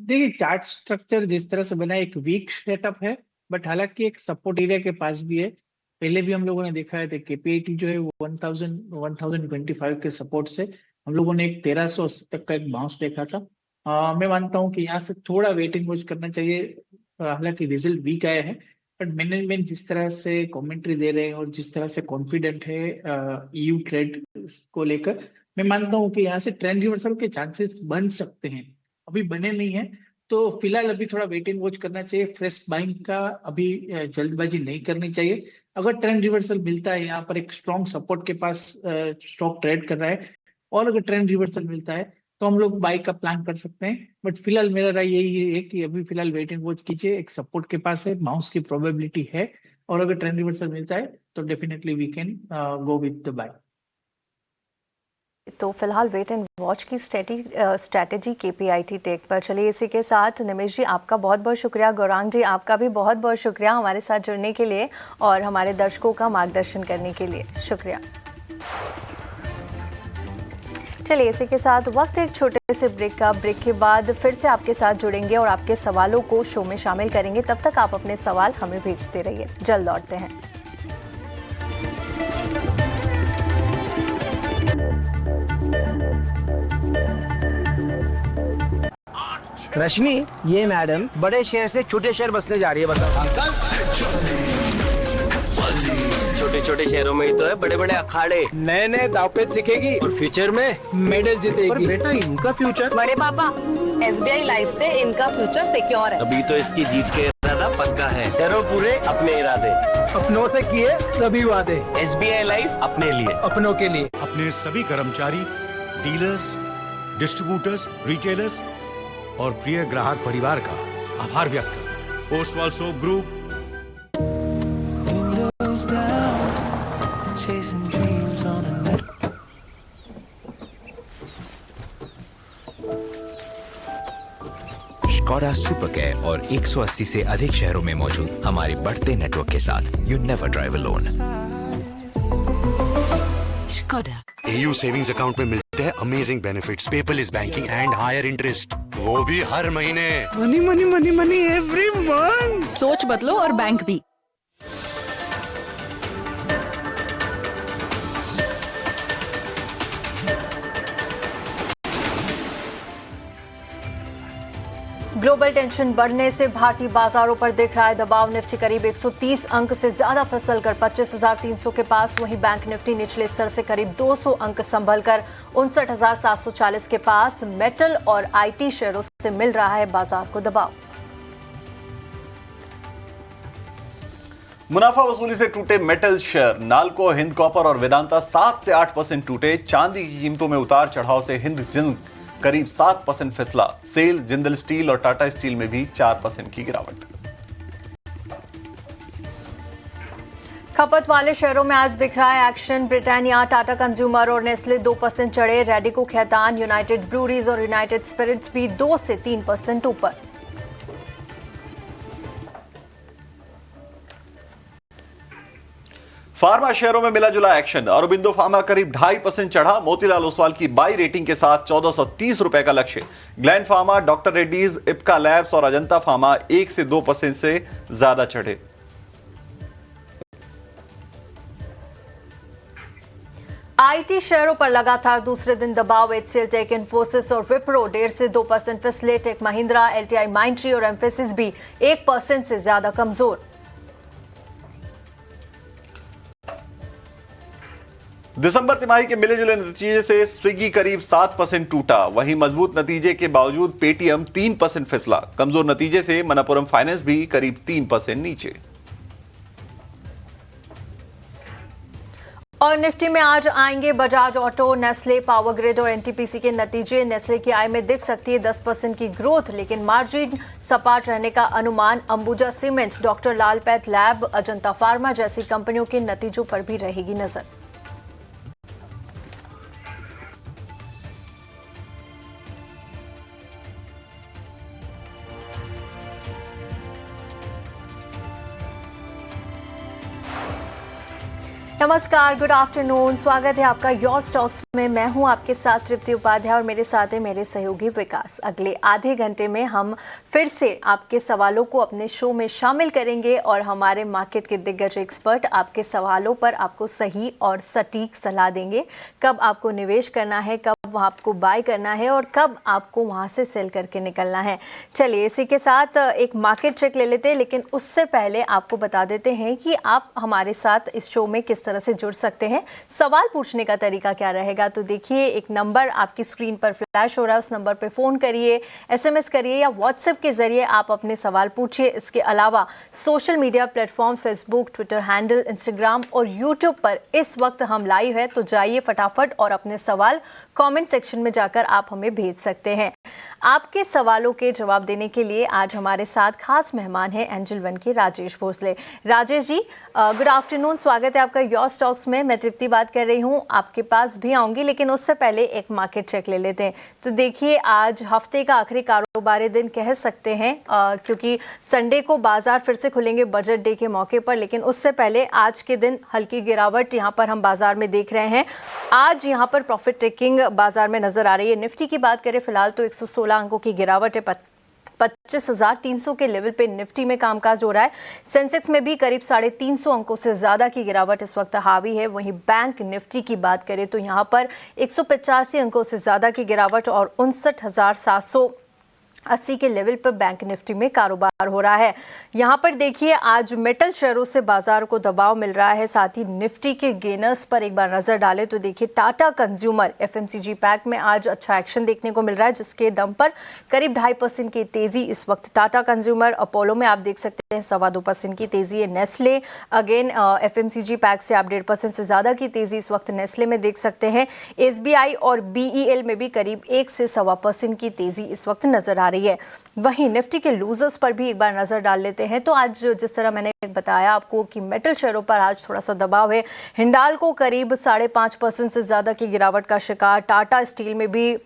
देखिए, चार्ट स्ट्रक्चर जिस तरह से बना, एक वीक सेटअप है, बट हालांकि एक सपोर्ट एरिया के पास भी है। पहले भी हम लोगों ने देखा है KPIT जो है 1025 के सपोर्ट से हम लोगों ने एक 1380 तक का एक बाउंस देखा था। मैं मानता हूं कि यहाँ से थोड़ा वेटिंग वॉच करना चाहिए। हालांकि रिजल्ट वीक आए हैं, बट मैनेजमेंट जिस तरह से कमेंट्री दे रहे हैं और जिस तरह से कॉन्फिडेंट है EU ट्रेड को लेकर, मैं मानता हूँ कि यहाँ से ट्रेंड रिवर्सल के चांसेस बन सकते हैं। अभी बने नहीं है, तो फिलहाल अभी थोड़ा वेट एंड वॉच करना चाहिए। फ्रेश बाइंग का अभी जल्दबाजी नहीं करनी चाहिए। अगर ट्रेंड रिवर्सल मिलता है, यहाँ पर एक स्ट्रॉन्ग सपोर्ट के पास स्टॉक ट्रेड कर रहा है, और अगर ट्रेंड रिवर्सल मिलता है तो हम लोग बाई का प्लान कर सकते हैं। बट फिलहाल मेरा राय यही है कि अभी फिलहाल वेट एंड वॉच कीजिए। एक सपोर्ट के पास है, बाउंस की प्रोबेबिलिटी है, और अगर ट्रेंड रिवर्सल मिलता है तो definitely we can go with the buy. तो फिलहाल वेट एंड वॉच की स्ट्रैटेजी KPIT टेक पर। चलिए, इसी के साथ निमेश जी आपका बहुत बहुत शुक्रिया, गौरांग जी आपका भी बहुत बहुत शुक्रिया हमारे साथ जुड़ने के लिए और हमारे दर्शकों का मार्गदर्शन करने के लिए। शुक्रिया। चलिए, इसी के साथ वक्त एक छोटे से ब्रेक का। ब्रेक के बाद फिर से आपके साथ जुड़ेंगे और आपके सवालों को शो में शामिल करेंगे। तब तक आप अपने सवाल हमें भेजते रहिए। जल्द लौटते हैं। रश्मि, ये मैडम बड़े शहर से छोटे शहर बसने जा रही है, बताओ। अंकल, छोटे छोटे शहरों में ही तो है बड़े बड़े अखाड़े। नए नए दावपेच सीखेगी और फ्यूचर में मेडल जीतेगी। पर बेटा, इनका फ्यूचर? बड़े पापा, SBI लाइफ से इनका फ्यूचर सिक्योर है। अभी तो इसकी जीत के इरादा पक्का है। करो पूरे अपने इरादे, अपनों से किए सभी वादे। SBI लाइफ अपने लिए, अपनों के लिए। अपने सभी कर्मचारी, डीलर्स, डिस्ट्रीब्यूटर्स, रिटेलर्स और प्रिय ग्राहक परिवार का आभार व्यक्त करते हैं। Oswal soap group. Skoda super care और 180 से अधिक शहरों में मौजूद हमारे बढ़ते नेटवर्क के साथ you never drive alone. Skoda. AU savings account में मिलते हैं amazing benefits, paperless banking and higher interest, वो भी हर महीने। Money money money money every month. सोच बदलो और बैंक भी। ग्लोबल टेंशन बढ़ने से भारतीय बाजारों पर दिख रहा है दबाव। निफ्टी करीब 130 अंक से ज्यादा फिसलकर 25,300 के पास। वहीं बैंक निफ्टी निचले स्तर से करीब 200 अंक संभलकर 59,740 के पास। मेटल और आईटी शेयरों से मिल रहा है बाजार को दबाव। मुनाफा वसूली से टूटे metal share. NALCO, Hind copper और वेदांता 7 से 8% टूटे। चांदी की कीमतों में उतार चढ़ाव से हिंद जिंक करीब 7% फिसला। सेल, जिंदल स्टील और टाटा स्टील में भी 4% की गिरावट। खपत वाले शेयरों में आज दिख रहा है एक्शन। ब्रिटानिया, टाटा कंज्यूमर और नेस्ले 2% चढ़े। रेडिको खैतान, यूनाइटेड ब्रूरीज और यूनाइटेड स्पिरिट्स भी 2 से 3% ऊपर। फार्मा शेयरों में मिला जुला एक्शन। औरोबिंदो फार्मा करीब 2.5% चढ़ा। मोतीलाल ओसवाल की बाई रेटिंग के साथ 1430 रुपए का लक्ष्य। Gland pharma, doctor Reddy's, Ipca labs और अजंता फार्मा 1 से 2% से ज्यादा चढ़े। आईटी शेयरों पर लगातार दूसरे दिन दबाव। एचसीएल टेक, इन्फोसिस और विप्रो 1.5 से 2% फिसले। टेक महिंद्रा, एलटीआई माइंट्री और एम्फेसिस भी 1% से ज्यादा कमजोर। दिसंबर तिमाही के मिले जुले नतीजे से स्विगी करीब 7% टूटा। वहीं मजबूत नतीजे के बावजूद पेटीएम 3% फिसला। कमजोर नतीजे से मनप्पुरम फाइनेंस भी करीब 3% नीचे। और निफ्टी में आज आएंगे Bajaj auto, Nestle, power grid और एनटीपीसी के नतीजे। नेस्ले की आय में दिख सकती है 10% की ग्रोथ, लेकिन मार्जिन सपाट रहने का अनुमान। अंबुजा सीमेंट्स, डॉक्टर लाल पैथ लैब, अजंता फार्मा जैसी कंपनियों के नतीजों पर भी रहेगी नजर। नमस्कार, गुड आफ्टरनून। स्वागत है आपका योर स्टॉक्स में। मैं हूं आपके साथ तृप्ति उपाध्याय और मेरे साथ है मेरे सहयोगी विकास। अगले आधे घंटे में हम फिर से आपके सवालों को अपने शो में शामिल करेंगे और हमारे मार्केट के दिग्गज एक्सपर्ट आपके सवालों पर आपको सही और सटीक सलाह देंगे। कब आपको निवेश करना है, कब आपको बाय करना है और कब आपको वहां से सेल करके निकलना है। चलिए इसी के साथ एक मार्केट चेक ले लेते हैं, लेकिन उससे पहले आपको बता देते हैं कि आप हमारे साथ इस शो में किस तरह से जुड़ सकते हैं। सवाल पूछने का तरीका क्या रहेगा, तो देखिए एक नंबर आपकी स्क्रीन पर फ्लैश हो रहा है, उस नंबर पे फोन करिए, एसएमएस करिए या व्हाट्सएप के जरिए आप अपने सवाल पूछिए। इसके अलावा social media platform Facebook, Twitter handle, Instagram और यूट्यूब पर इस वक्त हम लाइव है, तो जाइए फटाफट और अपने सवाल कमेंट सेक्शन में जाकर आप हमें भेज सकते हैं। आपके सवालों के जवाब देने के लिए आज हमारे साथ खास मेहमान हैं एंजल वन के राजेश भोसले। राजेश जी, गुड आफ्टरनून, स्वागत है आपका योर स्टॉक्स में। मैं तृप्ति बात कर रही हूं, आपके पास भी आऊंगी, लेकिन उससे पहले एक मार्केट चेक ले लेते हैं। तो देखिए आज हफ्ते का आखिरी कारोबारी दिन कह सकते हैं, क्योंकि संडे को बाजार फिर से खुलेंगे बजट डे के मौके पर, लेकिन उससे पहले आज के दिन हल्की गिरावट यहाँ पर हम बाजार में देख रहे हैं। आज यहाँ पर प्रॉफिट टेकिंग बाजार में नजर आ रही है। निफ्टी की बात करें फिलहाल तो 116 अंकों की गिरावट है। 25,300 के लेवल पे निफ्टी में कामकाज हो रहा है। सेंसेक्स में भी करीब 350 अंकों से ज्यादा की गिरावट इस वक्त हावी है। वहीं बैंक निफ्टी की बात करें तो यहां पर 185 अंकों से ज्यादा की गिरावट और 59,780 के लेवल पर बैंक निफ्टी में कारोबार हो रहा है। यहाँ पर देखिए आज मेटल शेयरों से बाजार को दबाव मिल रहा है। साथ ही निफ्टी के गेनर्स पर एक बार नजर डालें तो देखिए टाटा कंज्यूमर, एफएमसीजी पैक में आज अच्छा एक्शन देखने को मिल रहा है, जिसके दम पर करीब 2.5% की तेजी इस वक्त टाटा कंज्यूमर। अपोलो में आप देख सकते हैं 2.25% की तेजी है। नेस्ले अगेन एफएमसीजी पैक से आप 1.5% से ज्यादा की तेजी इस वक्त नेस्ले में देख सकते हैं। एसबीआई और बीईएल में भी करीब 1 से 1.25% की तेजी इस वक्त नजर आ रही है। वहीं निफ्टी के लूजर्स पर भी एक बार नजर डाल लेते हैं तो आज जिस तरह मैंने बताया आपको कि मेटल शेयरों पर आज थोड़ा सा दबाव है। हिंडाल्को करीब 5.5% से ज्यादा की गिरावट का शिकार। टाटा स्टील में भी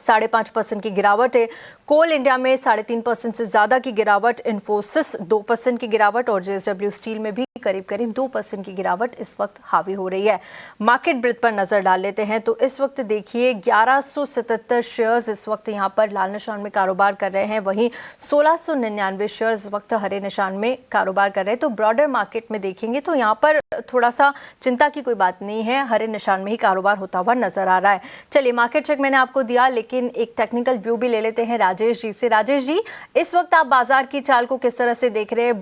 5.5% की गिरावट है। कोल इंडिया में 3.5% से ज्यादा की गिरावट। इन्फोसिस 2% की गिरावट और जेएसडब्ल्यू स्टील में भी करीब 2% की गिरावट इस वक्त हावी हो रही है। मार्केट ब्रेथ पर नजर डाल लेते हैं तो इस वक्त देखिए 1177 शेयर्स इस वक्त यहां पर लाल निशान में कारोबार कर रहे हैं। वहीं 1699 शेयर्स इस वक्त हरे निशान में कारोबार कर रहे हैं। तो ब्रॉडर मार्केट में देखेंगे तो यहां पर थोड़ा सा चिंता की कोई बात नहीं है, हरे निशान में ही कारोबार होता हुआ नजर आ रहा है। चलिए मार्केट चेक मैंने आपको दिया, लेकिन एक टेक्निकल व्यू भी ले लेते हैं। राजेश जी से। राजेश जी, इस वक्त आप बाजार की चाल को किस तरह से देख रहे हैं?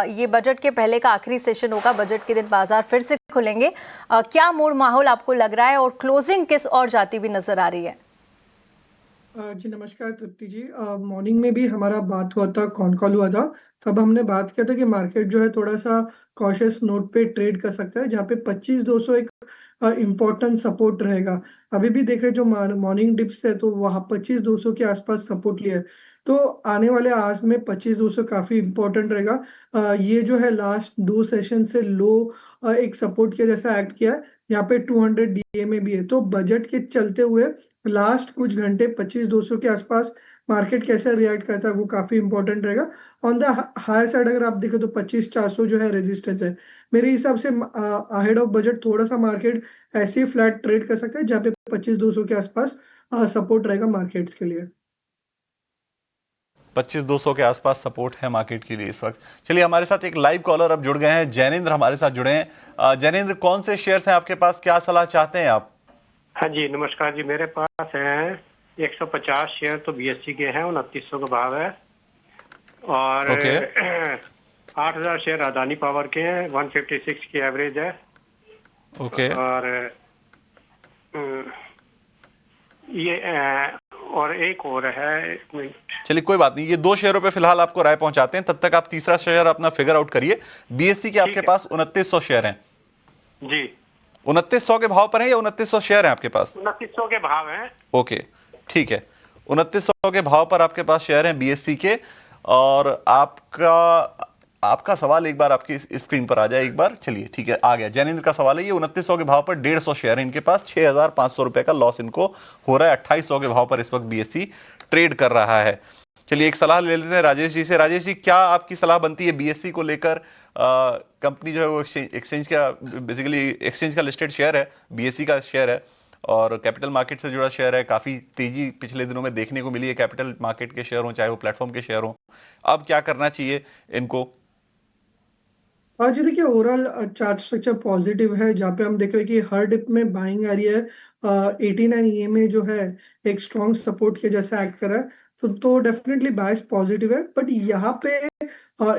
ये बजट के पहले का आखिरी सेशन होगा, बजट के दिन बाजार फिर से खुलेंगे, क्या मूड माहौल आपको लग रहा है और क्लोजिंग किस और जाती हुई नजर आ रही है? जी नमस्कार तृप्ति जी। मॉर्निंग में भी हमारा बात हुआ था, कॉन कॉल हुआ था, तब हमने बात किया था कि मार्केट जो है थोड़ा सा कॉशियस नोट पे ट्रेड कर सकता है, जहाँ पे 25,200 एक इम्पोर्टेंट सपोर्ट रहेगा। अभी भी देख रहे जो मॉर्निंग डिप्स है तो वहाँ 25,200 के आसपास सपोर्ट लिया है, तो आने वाले आज में 25,200 काफी इम्पोर्टेंट रहेगा। ये जो है लास्ट 2 सेशन से लो एक सपोर्ट के जैसा एक्ट किया है, यहाँ पे 200 डीएमए भी है। तो बजट के चलते हुए लास्ट कुछ घंटे 25,200 के आसपास मार्केट कैसे रिएक्ट करता है वो काफी इंपॉर्टेंट रहेगा। ऑन द हायर साइड अगर आप देखें तो 25,400 जो है रेजिस्टेंस है। मेरे हिसाब से अहेड ऑफ बजट थोड़ा सा मार्केट ऐसे ही फ्लैट ट्रेड कर सकता है, जहाँ पे 25,200 के आसपास सपोर्ट रहेगा मार्केट्स के लिए। 25,200 के आसपास सपोर्ट है मार्केट के लिए इस वक्त। चलिए, हमारे साथ एक लाइव कॉलर अब जुड़ गए हैं, जैनेंद्र हमारे साथ जुड़े हैं। जैनेंद्र, कौन से शेयर्स हैं आपके पास, क्या सलाह चाहते हैं आप? हाँ जी, नमस्कार जी। मेरे पास हैं 150 शेयर तो बीएससी के हैं, 2900 का भाव है, और 8,000 शेयर अदानी पावर के हैं, 156 की एवरेज है। और ये और एक और है, एक मिनट। चलिए कोई बात नहीं, ये 2 शेयरों पे फिलहाल आपको राय पहुंचाते हैं, तब तक आप तीसरा शेयर अपना फिगर आउट करिए। बीएससी के आपके पास 2900 शेयर हैं जी। 2900 के भाव पर है या 2900 शेयर हैं आपके पास? 2900 के भाव हैं। ओके, ठीक है। 2900 के भाव पर आपके पास शेयर हैं बीएससी के। और आपका सवाल एक बार आपकी स्क्रीन पर आ जाए एक बार। चलिए ठीक है, आ गया। जैनेंद्र का सवाल है, ये 2900 के भाव पर 150 शेयर है इनके पास, 6,500 रुपए का लॉस इनको हो रहा है। 2,800 के भाव पर इस वक्त बीएससी ट्रेड कर रहा है। चलिए एक सलाह ले लेते हैं राजेश जी से। राजेश जी, क्या आपकी सलाह बनती है बीएससी को लेकर? कंपनी जो है वो एक्सचेंज का, बेसिकली एक्सचेंज का लिस्टेड शेयर है, बीएससी का शेयर है और कैपिटल मार्केट से जुड़ा शेयर है। काफी तेजी पिछले दिनों में देखने को मिली है कैपिटल मार्केट के शेयर हो चाहे वो प्लेटफॉर्म के शेयर हो। अब क्या करना चाहिए इनको? आज देखिए ओवरऑल चार्ट स्ट्रक्चर पॉजिटिव है, जहाँ पे हम देख रहे हैं कि हर डिप में बाइंग आ रही है। 89 ईएमए जो है एक स्ट्रॉन्ग सपोर्ट के जैसा एक्ट कर रहा है, तो डेफिनेटली बायस पॉजिटिव है। बट यहाँ पे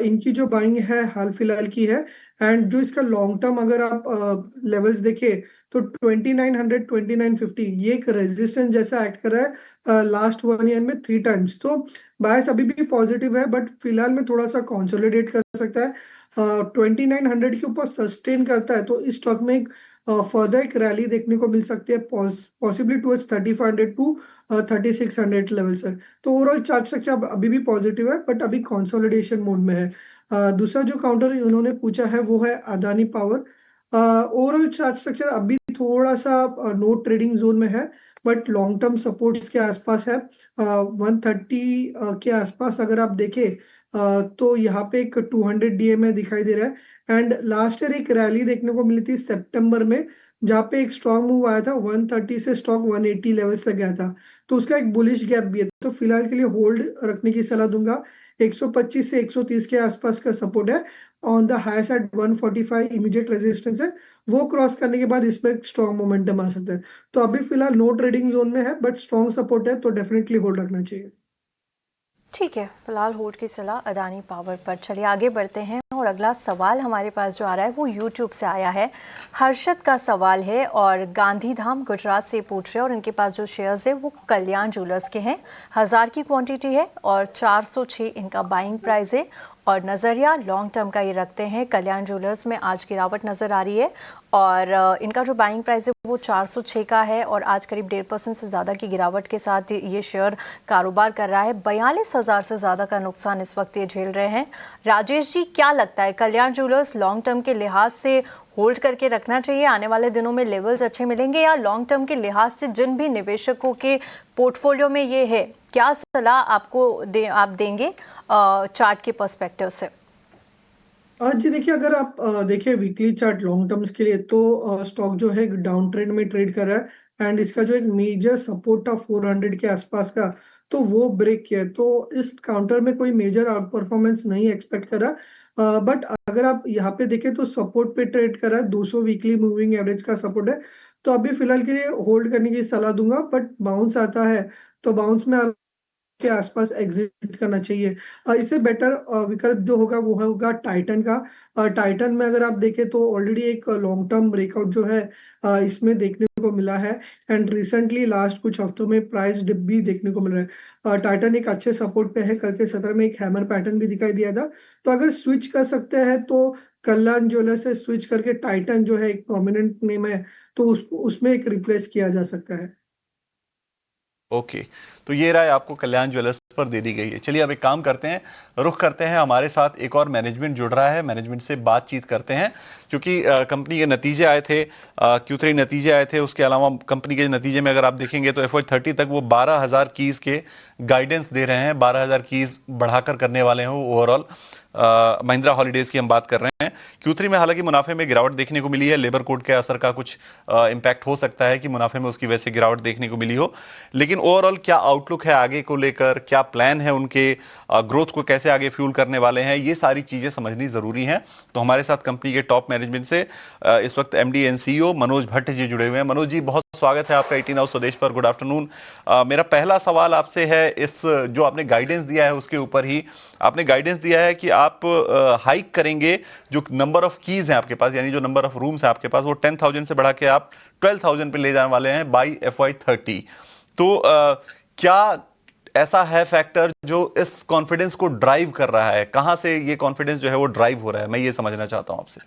इनकी जो बाइंग है हाल फिलहाल की है, एंड जो इसका लॉन्ग टर्म अगर आप लेवल्स देखें तो 2900 2950 ये एक रेजिस्टेंस जैसा एक्ट कर रहा है लास्ट 1 ईयर में 3 टाइम्स। तो बायस अभी भी पॉजिटिव है, बट फिलहाल में थोड़ा सा कंसोलिडेट कर सकता है। 2900 के ऊपर सस्टेन करता है तो इस स्टॉक में एक फर्दर एक रैली देखने को मिल सकती है, पॉसिबली टुवर्ड्स 3500 टू 3600 लेवल से। तो ओवरऑल चार्ट स्ट्रक्चर अभी भी पॉजिटिव है, बट अभी कंसोलिडेशन मोड में है। दूसरा जो काउंटर उन्होंने पूछा है वो है Adani power. Overall chart structure अभी थोड़ा सा नो ट्रेडिंग जोन में है, बट लॉन्ग टर्म सपोर्ट्स के आसपास है। 130 के आसपास अगर आप देखें तो यहाँ पे एक 200 डीएमए दिखाई दे रहा है। एंड लास्ट ईयर एक रैली देखने को मिली थी सितंबर में, जहाँ पे एक स्ट्रॉन्ग मूव आया था, 130 से स्टॉक 180 लेवल्स तक गया था, तो उसका एक बुलिश गैप भी है। तो फिलहाल के लिए होल्ड रखने की सलाह दूंगा। 125 से 130 के आसपास का सपोर्ट है। On the high side 145 immediate resistance है, वो क्रॉस करने के बाद इसमें स्ट्रॉन्ग मोमेंटम आ सकता है। तो अभी फिलहाल नो ट्रेडिंग जोन में है, बट स्ट्रॉन्ग सपोर्ट है, तो डेफिनेटली होल्ड रखना चाहिए। ठीक है, फिलहाल होल्ड की सलाह अदानी पावर पर। चलिए आगे बढ़ते हैं और अगला सवाल हमारे पास जो आ रहा है वो यूट्यूब से आया है। हर्षद का सवाल है और गांधीधाम गुजरात से पूछ रहे हैं, और इनके पास जो शेयर्स है वो कल्याण ज्वेलर्स के हैं। 1000 की क्वांटिटी है और 406 इनका बाइंग प्राइस है, और नज़रिया लॉन्ग टर्म का ये रखते हैं। कल्याण ज्वेलर्स में आज गिरावट नज़र आ रही है और इनका जो बाइंग प्राइस है वो 406 का है, और आज करीब 1.5% से ज़्यादा की गिरावट के साथ ये शेयर कारोबार कर रहा है। 42,000 से ज़्यादा का नुकसान इस वक्त ये झेल रहे हैं। राजेश जी, क्या लगता है कल्याण ज्वेलर्स लॉन्ग टर्म के लिहाज से होल्ड करके रखना चाहिए? आने वाले दिनों में लेवल्स अच्छे मिलेंगे, या लॉन्ग टर्म के लिहाज से जिन भी निवेशकों के पोर्टफोलियो में ये है, क्या सलाह आप देंगे चार्ट के पर्सपेक्टिव से? जी देखिए, अगर आप देखिए वीकली चार्ट लॉन्ग टर्म्स के लिए, तो स्टॉक जो है डाउन ट्रेंड में ट्रेड कर रहा है, एंड इसका जो एक मेजर सपोर्ट था 400 के आसपास का, तो वो ब्रेक किया है। तो इस काउंटर में कोई मेजर आउट परफॉर्मेंस नहीं एक्सपेक्ट कर रहा। बट अगर आप यहाँ पे देखें तो सपोर्ट पे ट्रेड कर रहा है, 200 वीकली मूविंग एवरेज का सपोर्ट है। तो अभी फिलहाल के लिए होल्ड करने की सलाह दूंगा, बट बाउंस आता है तो बाउंस में के आसपास एग्जिट करना चाहिए। इससे बेटर विकल्प जो होगा वो होगा टाइटन का। टाइटन में अगर आप देखें तो ऑलरेडी एक लॉन्ग टर्म ब्रेकआउट जो है इसमें देखने को मिला है, एंड रिसेंटली लास्ट कुछ हफ्तों में प्राइस डिप भी देखने को मिल रहा है। टाइटन एक अच्छे सपोर्ट पे है, कल के सत्र में एक हैमर पैटर्न भी दिखाई दिया था। तो अगर स्विच कर सकते हैं तो कल्याण ज्वेलर्स से स्विच करके टाइटन जो है एक प्रोमिनेंट नेम है, तो उसमें एक रिप्लेस किया जा सकता है। ओके, तो ये राय आपको कल्याण ज्वेलर्स पर दे दी गई है। चलिए अब एक काम करते हैं, रुख करते हैं, हमारे साथ एक और मैनेजमेंट जुड़ रहा है, मैनेजमेंट से बातचीत करते हैं, क्योंकि कंपनी के नतीजे आए थे, Q3 नतीजे आए थे। उसके अलावा कंपनी के नतीजे में अगर आप देखेंगे तो FY30 तक वो 12,000 कीज के गाइडेंस दे रहे हैं, 12,000 कीज बढ़ाकर करने वाले हैं ओवरऑल। महिंद्रा हॉलीडेज की हम बात कर रहे हैं। Q3 में हालांकि मुनाफे में गिरावट देखने को मिली है, लेबर कोड के असर का कुछ इम्पैक्ट हो सकता है कि मुनाफे में उसकी वजह से गिरावट देखने को मिली हो, लेकिन ओवरऑल क्या आउटलुक है आगे को लेकर, क्या प्लान है उनके, ग्रोथ को कैसे आगे फ्यूल करने वाले हैं, ये सारी चीजें समझनी जरूरी हैं। तो हमारे साथ कंपनी के टॉप मैनेजमेंट से इस वक्त MD and CEO Manoj Bhatt ji जुड़े हुए हैं। मनोज जी, बहुत स्वागत है आपका 18 हाउस स्वदेश पर। Good afternoon. मेरा पहला सवाल आपसे है, इस जो आपने गाइडेंस दिया है उसके ऊपर ही। आपने गाइडेंस दिया है कि आप हाइक करेंगे जो नंबर ऑफ कीज हैं आपके पास, यानी जो नंबर ऑफ रूम्स हैं आपके पास, वो 10,000 से बढ़ा के आप 12,000 पे ले जाने वाले हैं बाई FY30। तो क्या ऐसा है फैक्टर जो इस कॉन्फिडेंस को ड्राइव कर रहा है? कहां से ये कॉन्फिडेंस जो है वो ड्राइव हो रहा है, मैं ये समझना चाहता हूं आपसे।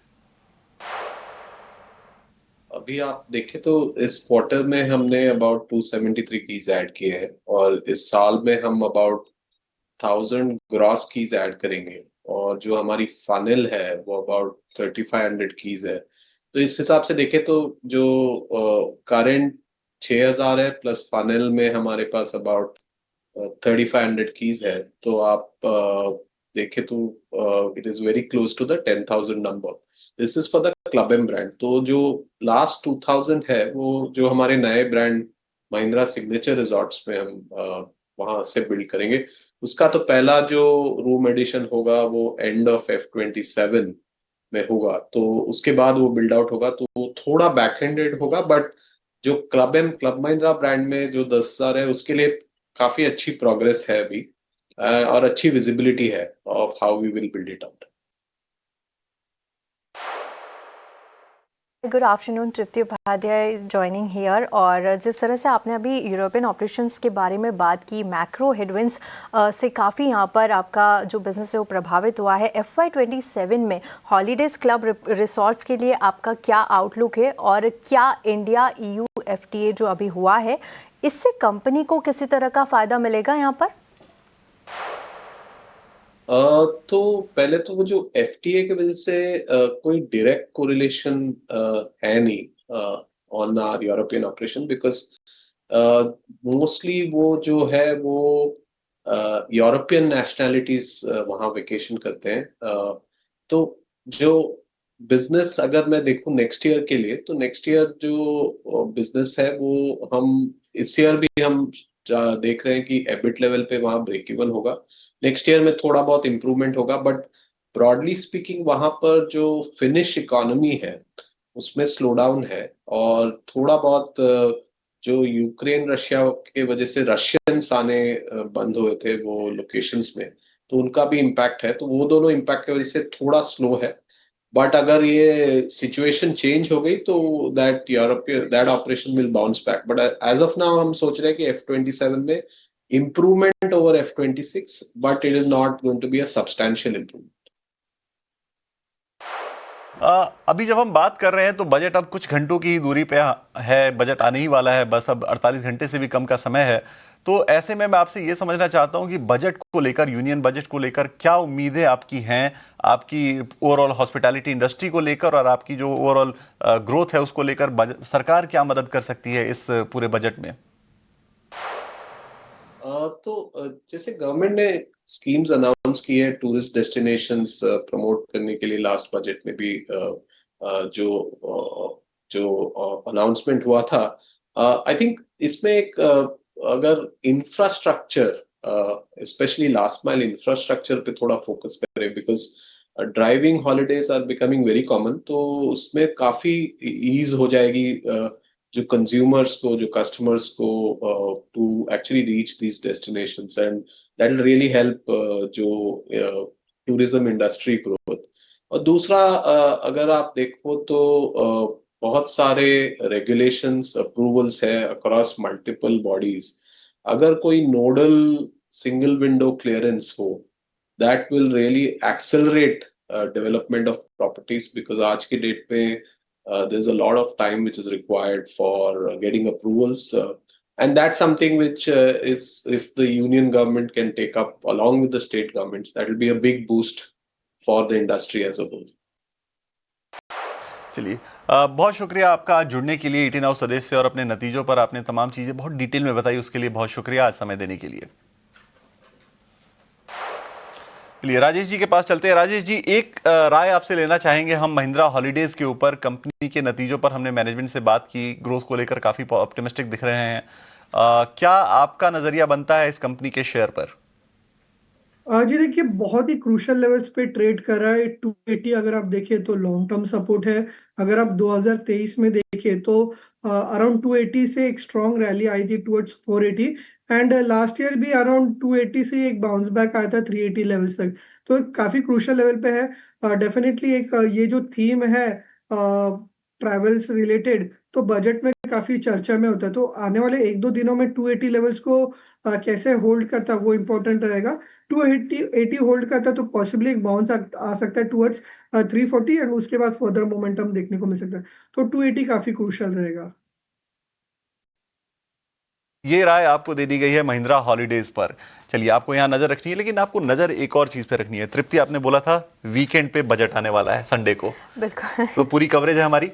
अभी आप देखें तो इस क्वार्टर में हमने अबाउट 273 कीज ऐड किए हैं, और इस साल में हम अबाउट 1000 ग्रॉस कीज ऐड करेंगे, और जो हमारी फनल है वो अबाउट 3500 कीज है। तो इस हिसाब से देखें तो जो करंट 6000 है प्लस फनल में हमारे पास अबाउट 3500 कीज है, तो आप देखें तो it is very close to the 10,000 number. This is for the club M brand. तो जो लास्ट 2000 है वो जो हमारे नए ब्रांड महिंद्रा सिग्नेचर रिजॉर्ट्स में हम वहां से बिल्ड करेंगे। उसका तो पहला जो रूम एडिशन होगा वो एंड ऑफ F27 में होगा, तो उसके बाद वो बिल्ड आउट होगा, तो थोड़ा बैक हैंडेड होगा। बट जो क्लब महिंद्रा ब्रांड में जो 10,000 है उसके लिए काफी अच्छी प्रोग्रेस है अभी, और अच्छी विजिबिलिटी है of how we will build it out. Good afternoon, Tripti Upadhyay joining here. और जिस तरह से आपने अभी यूरोपियन ऑपरेशंस के बारे में बात की, मैक्रो हेडविंड्स से काफ़ी यहाँ पर आपका जो बिजनेस है वो प्रभावित हुआ है। FY27 में हॉलीडेज क्लब रिसॉर्ट्स के लिए आपका क्या आउटलुक है, और क्या इंडिया EU FTA जो अभी हुआ है इससे कंपनी को किसी तरह का फ़ायदा मिलेगा यहाँ पर? तो पहले तो वो जो FTA की वजह से कोई डायरेक्ट कोरिलेशन है नहीं on our European operation, because mostly वो जो है वो यूरोपियन नेशनैलिटीज वहाँ वेकेशन करते हैं। तो जो बिजनेस अगर मैं देखूं नेक्स्ट ईयर के लिए, तो नेक्स्ट ईयर जो बिजनेस है वो हम इस ईयर भी हम देख रहे हैं कि एबिट लेवल पे वहां ब्रेक इवन होगा। नेक्स्ट ईयर में थोड़ा बहुत इंप्रूवमेंट होगा, बट ब्रॉडली स्पीकिंग वहां पर जो फिनिश इकोनॉमी है उसमें स्लो डाउन है, और थोड़ा बहुत जो यूक्रेन रशिया के वजह से रशियंस आने बंद हुए थे वो लोकेशंस में, तो उनका भी इम्पैक्ट है। तो वो दोनों इम्पैक्ट की वजह से थोड़ा स्लो है। बट अगर ये सिचुएशन चेंज हो गई तो that operation will bounce back. But as of now हम सोच रहे हैं कि F27 में improvement over F26, but it is not going to be a substantial improvement. अभी जब हम बात कर रहे हैं तो बजट अब कुछ घंटों की ही दूरी पे है, बजट आने ही वाला है, बस अब 48 घंटे से भी कम का समय है। तो ऐसे में मैं आपसे ये समझना चाहता हूं कि बजट को लेकर, यूनियन बजट को लेकर क्या उम्मीदें आपकी हैं, आपकी ओवरऑल हॉस्पिटैलिटी इंडस्ट्री को लेकर और आपकी जो ओवरऑल ग्रोथ है उसको लेकर सरकार क्या मदद कर सकती है इस पूरे बजट में? तो जैसे गवर्नमेंट ने स्कीम्स अनाउंस की है टूरिस्ट डेस्टिनेशंस प्रमोट करने के लिए, लास्ट बजट में भी जो अनाउंसमेंट हुआ था, आई थिंक इसमें एक अगर infrastructure specially last mile infrastructure पे थोड़ा फोकस करें, because driving holidays are becoming very common, तो उसमें काफी ईज हो जाएगी जो कंज्यूमर्स को, जो कस्टमर्स को to actually reach these destinations, and that will really help जो टूरिज्म इंडस्ट्री ग्रोथ। और दूसरा अगर आप देखो तो बहुत सारे रेगुलेशंस, अप्रूवल्स है अक्रॉस मल्टीपल बॉडीज। अगर कोई नोडल सिंगल विंडो क्लियरेंस हो, that will really accelerate development of properties, because आज की डेट पे there is a lot of time which is required for getting approvals, and that's something which is, if the union government can take up along with the state governments, that will be a big boost for the industry as a whole. चलिए, बहुत शुक्रिया आपका आज जुड़ने के लिए 18 house स्वदेश से, और अपने नतीजों पर आपने तमाम चीजें बहुत डिटेल में बताई, उसके लिए बहुत शुक्रिया आज समय देने के लिए। चलिए राजेश जी के पास चलते हैं। राजेश जी, एक राय आपसे लेना चाहेंगे हम महिंद्रा हॉलीडेज के ऊपर। कंपनी के नतीजों पर हमने मैनेजमेंट से बात की, ग्रोथ को लेकर काफी ऑप्टिमिस्टिक दिख रहे हैं। क्या आपका नजरिया बनता है इस कंपनी के शेयर पर? जी देखिए, बहुत ही क्रूशियल लेवल्स पे ट्रेड कर रहा है। 280 अगर आप देखें तो लॉन्ग टर्म सपोर्ट है। अगर आप 2023 में देखें तो अराउंड 280 से एक स्ट्रॉन्ग रैली आई थी टुवर्ड्स 480, एंड लास्ट ईयर भी अराउंड 280 से एक बाउंस बैक आया था 380 लेवल्स तक। तो काफी क्रूशियल लेवल पे है। डेफिनेटली एक ये जो थीम है ट्रैवल्स रिलेटेड, तो बजट में काफी चर्चा में होता है। तो आने वाले 1-2 दिनों में 280 लेवल्स को कैसे होल्ड करता है वो इम्पोर्टेंट रहेगा। 280 होल्ड करता है तो पॉसिबली एक बाउंस आ सकता है टुवर्ड्स 340, एंड उसके बाद फर्दर मोमेंटम देखने को मिल सकता है। तो 280 काफी क्रूशियल रहेगा। ये राय आपको दे दी गई है महिंद्रा हॉलीडेज पर। चलिए, आपको यहाँ नजर रखनी है, लेकिन आपको नजर एक और चीज पे रखनी है। तृप्ति, आपने बोला था वीकेंड पे बजट आने वाला है संडे को, बिल्कुल तो पूरी कवरेज है हमारी।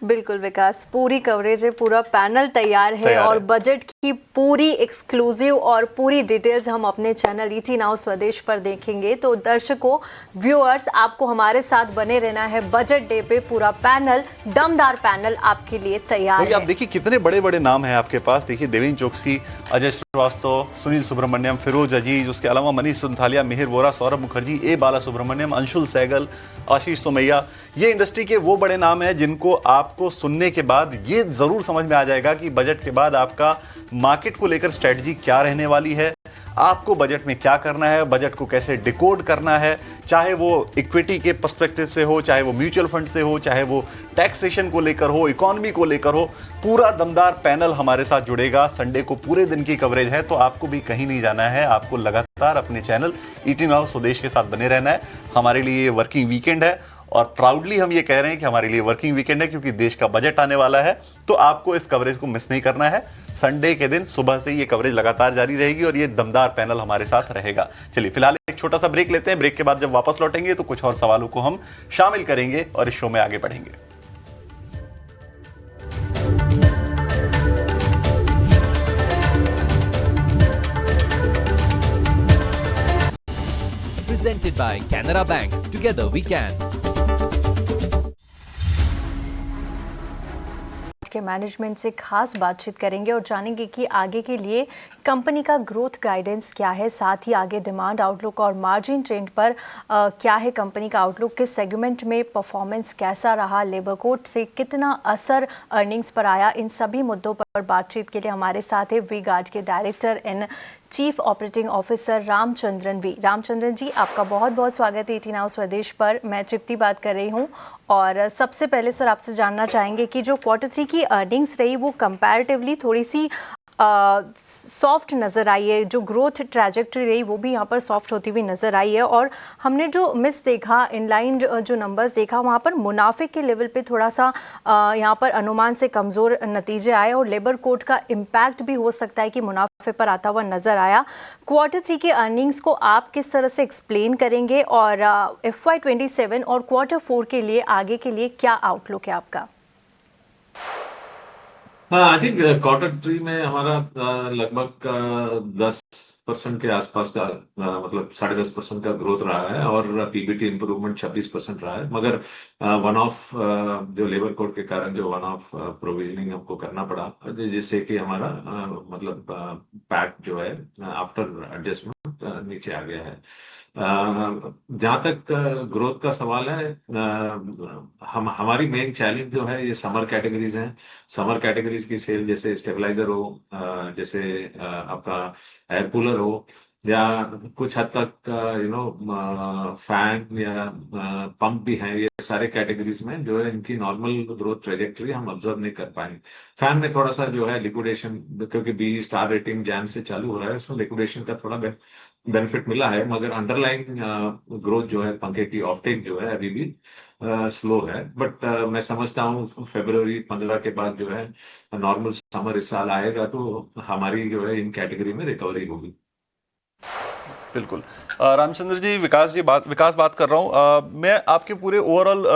बिल्कुल विकास, पूरी कवरेज है, पूरा पैनल तैयार है और बजट की पूरी एक्सक्लूसिव और पूरी डिटेल्स हम अपने चैनल 18 हाउस स्वदेश पर देखेंगे। तो दर्शकों, व्यूअर्स, आपको हमारे साथ बने रहना है। बजट डे पे पूरा पैनल, दमदार पैनल आपके लिए तैयार है। आप देखिए कितने बड़े बड़े नाम हैं आपके पास। देखिए, देवेंद्र चौकसी, अजय श्रीवास्तव, सुनील सुब्रमण्यम, फिरोज अजीज, उसके अलावा मनीष सुंथालिया, मिहिर वोरा, सौरभ मुखर्जी, ए बाला सुब्रमण्यम, अंशुल सहगल, आशीष सोमैया। ये इंडस्ट्री के वो बड़े नाम हैं जिनको आपको सुनने के बाद ये जरूर समझ में आ जाएगा कि बजट के बाद आपका मार्केट को लेकर स्ट्रेटजी क्या रहने वाली है, आपको बजट में क्या करना है, बजट को कैसे डिकोड करना है, चाहे वो इक्विटी के पर्सपेक्टिव से हो, चाहे वो म्यूचुअल फंड से हो, चाहे वो टैक्सेशन को लेकर हो, इकोनॉमी को लेकर हो। पूरा दमदार पैनल हमारे साथ जुड़ेगा। संडे को पूरे दिन की कवरेज है, तो आपको भी कहीं नहीं जाना है। आपको लगातार अपने चैनल 18 हाउस स्वदेश के साथ बने रहना है। हमारे लिए ये वर्किंग वीकेंड है, और प्राउडली हम ये कह रहे हैं कि हमारे लिए वर्किंग वीकेंड है, क्योंकि देश का बजट आने वाला है। तो आपको इस कवरेज को मिस नहीं करना है। संडे के दिन सुबह से ये कवरेज लगातार जारी रहेगी और ये दमदार पैनल हमारे साथ रहेगा। चलिए, फिलहाल एक छोटा सा ब्रेक लेते हैं। ब्रेक के बाद जब वापस लौटेंगे तो कुछ और सवालों को हम शामिल करेंगे और इस शो में आगे बढ़ेंगे। Presented by Canara Bank. Together we can. के मैनेजमेंट से खास बातचीत करेंगे और जानेंगे कि आगे के लिए कंपनी का ग्रोथ गाइडेंस क्या है, साथ ही आगे डिमांड आउटलुक और मार्जिन ट्रेंड पर क्या है कंपनी का आउटलुक, किस सेगमेंट में परफॉर्मेंस कैसा रहा, लेबर कोड से कितना असर अर्निंग्स पर आया। इन सभी मुद्दों पर बातचीत के लिए हमारे साथ है वी गार्ड के director and chief operating officer Ramachandran V. Ramachandran ji, आपका बहुत बहुत स्वागत है 18 हाउस स्वदेश पर। मैं तृप्ति बात कर रही हूं, और सबसे पहले सर आपसे जानना चाहेंगे कि जो Q3 की अर्निंग्स रही वो कंपैरेटिवली थोड़ी सी सॉफ्ट नज़र आई है। जो ग्रोथ ट्रैजेक्टरी रही वो भी यहाँ पर सॉफ्ट होती हुई नज़र आई है, और हमने जो मिस देखा, इनलाइन जो नंबर्स देखा, वहाँ पर मुनाफे के लेवल पे थोड़ा सा यहाँ पर अनुमान से कमज़ोर नतीजे आए, और लेबर कोड का इम्पैक्ट भी हो सकता है कि मुनाफे पर आता हुआ नज़र आया। Q3 की अर्निंग्स को आप किस तरह से एक्सप्लेन करेंगे, और FY27 और Q4 के लिए आगे के लिए क्या आउटलुक है आपका? हाँ, आई थिंक Q3 में हमारा लगभग 10% के आसपास का मतलब 10.5% का ग्रोथ रहा है, और पीबीटी इंप्रूवमेंट 26% रहा है। मगर वन ऑफ जो लेबर कोड के कारण जो वन ऑफ प्रोविजनिंग हमको करना पड़ा, जिससे कि हमारा मतलब पैट जो है आफ्टर एडजस्टमेंट नीचे आ गया है। जहाँ तक ग्रोथ का सवाल है, हमारी मेन चैलेंज जो है ये समर कैटेगरीज हैं। समर कैटेगरीज की सेल जैसे स्टेबलाइजर हो, जैसे आपका एयर कूलर हो, या कुछ हद तक फैन या पंप भी हैं, ये सारे कैटेगरीज में जो है इनकी नॉर्मल ग्रोथ ट्रेजेक्टरी हम ऑब्जर्व नहीं कर पाएंगे। फैन में थोड़ा सा जो है लिक्विडेशन, क्योंकि बी स्टार रेटिंग जैन से चालू हो रहा है, उसमें लिक्विडेशन का थोड़ा बेनिफिट मिला है, मगर अंडरलाइंग ग्रोथ जो है पंखे की ऑफटेक जो है अभी भी स्लो है। बट मैं समझता हूँ फरवरी 15 के बाद जो है नॉर्मल समर इस साल आएगा तो हमारी जो है इन कैटेगरी में रिकवरी होगी। बिल्कुल। रामचंद्र जी, विकास बात कर रहा हूँ। मैं आपके पूरे ओवरऑल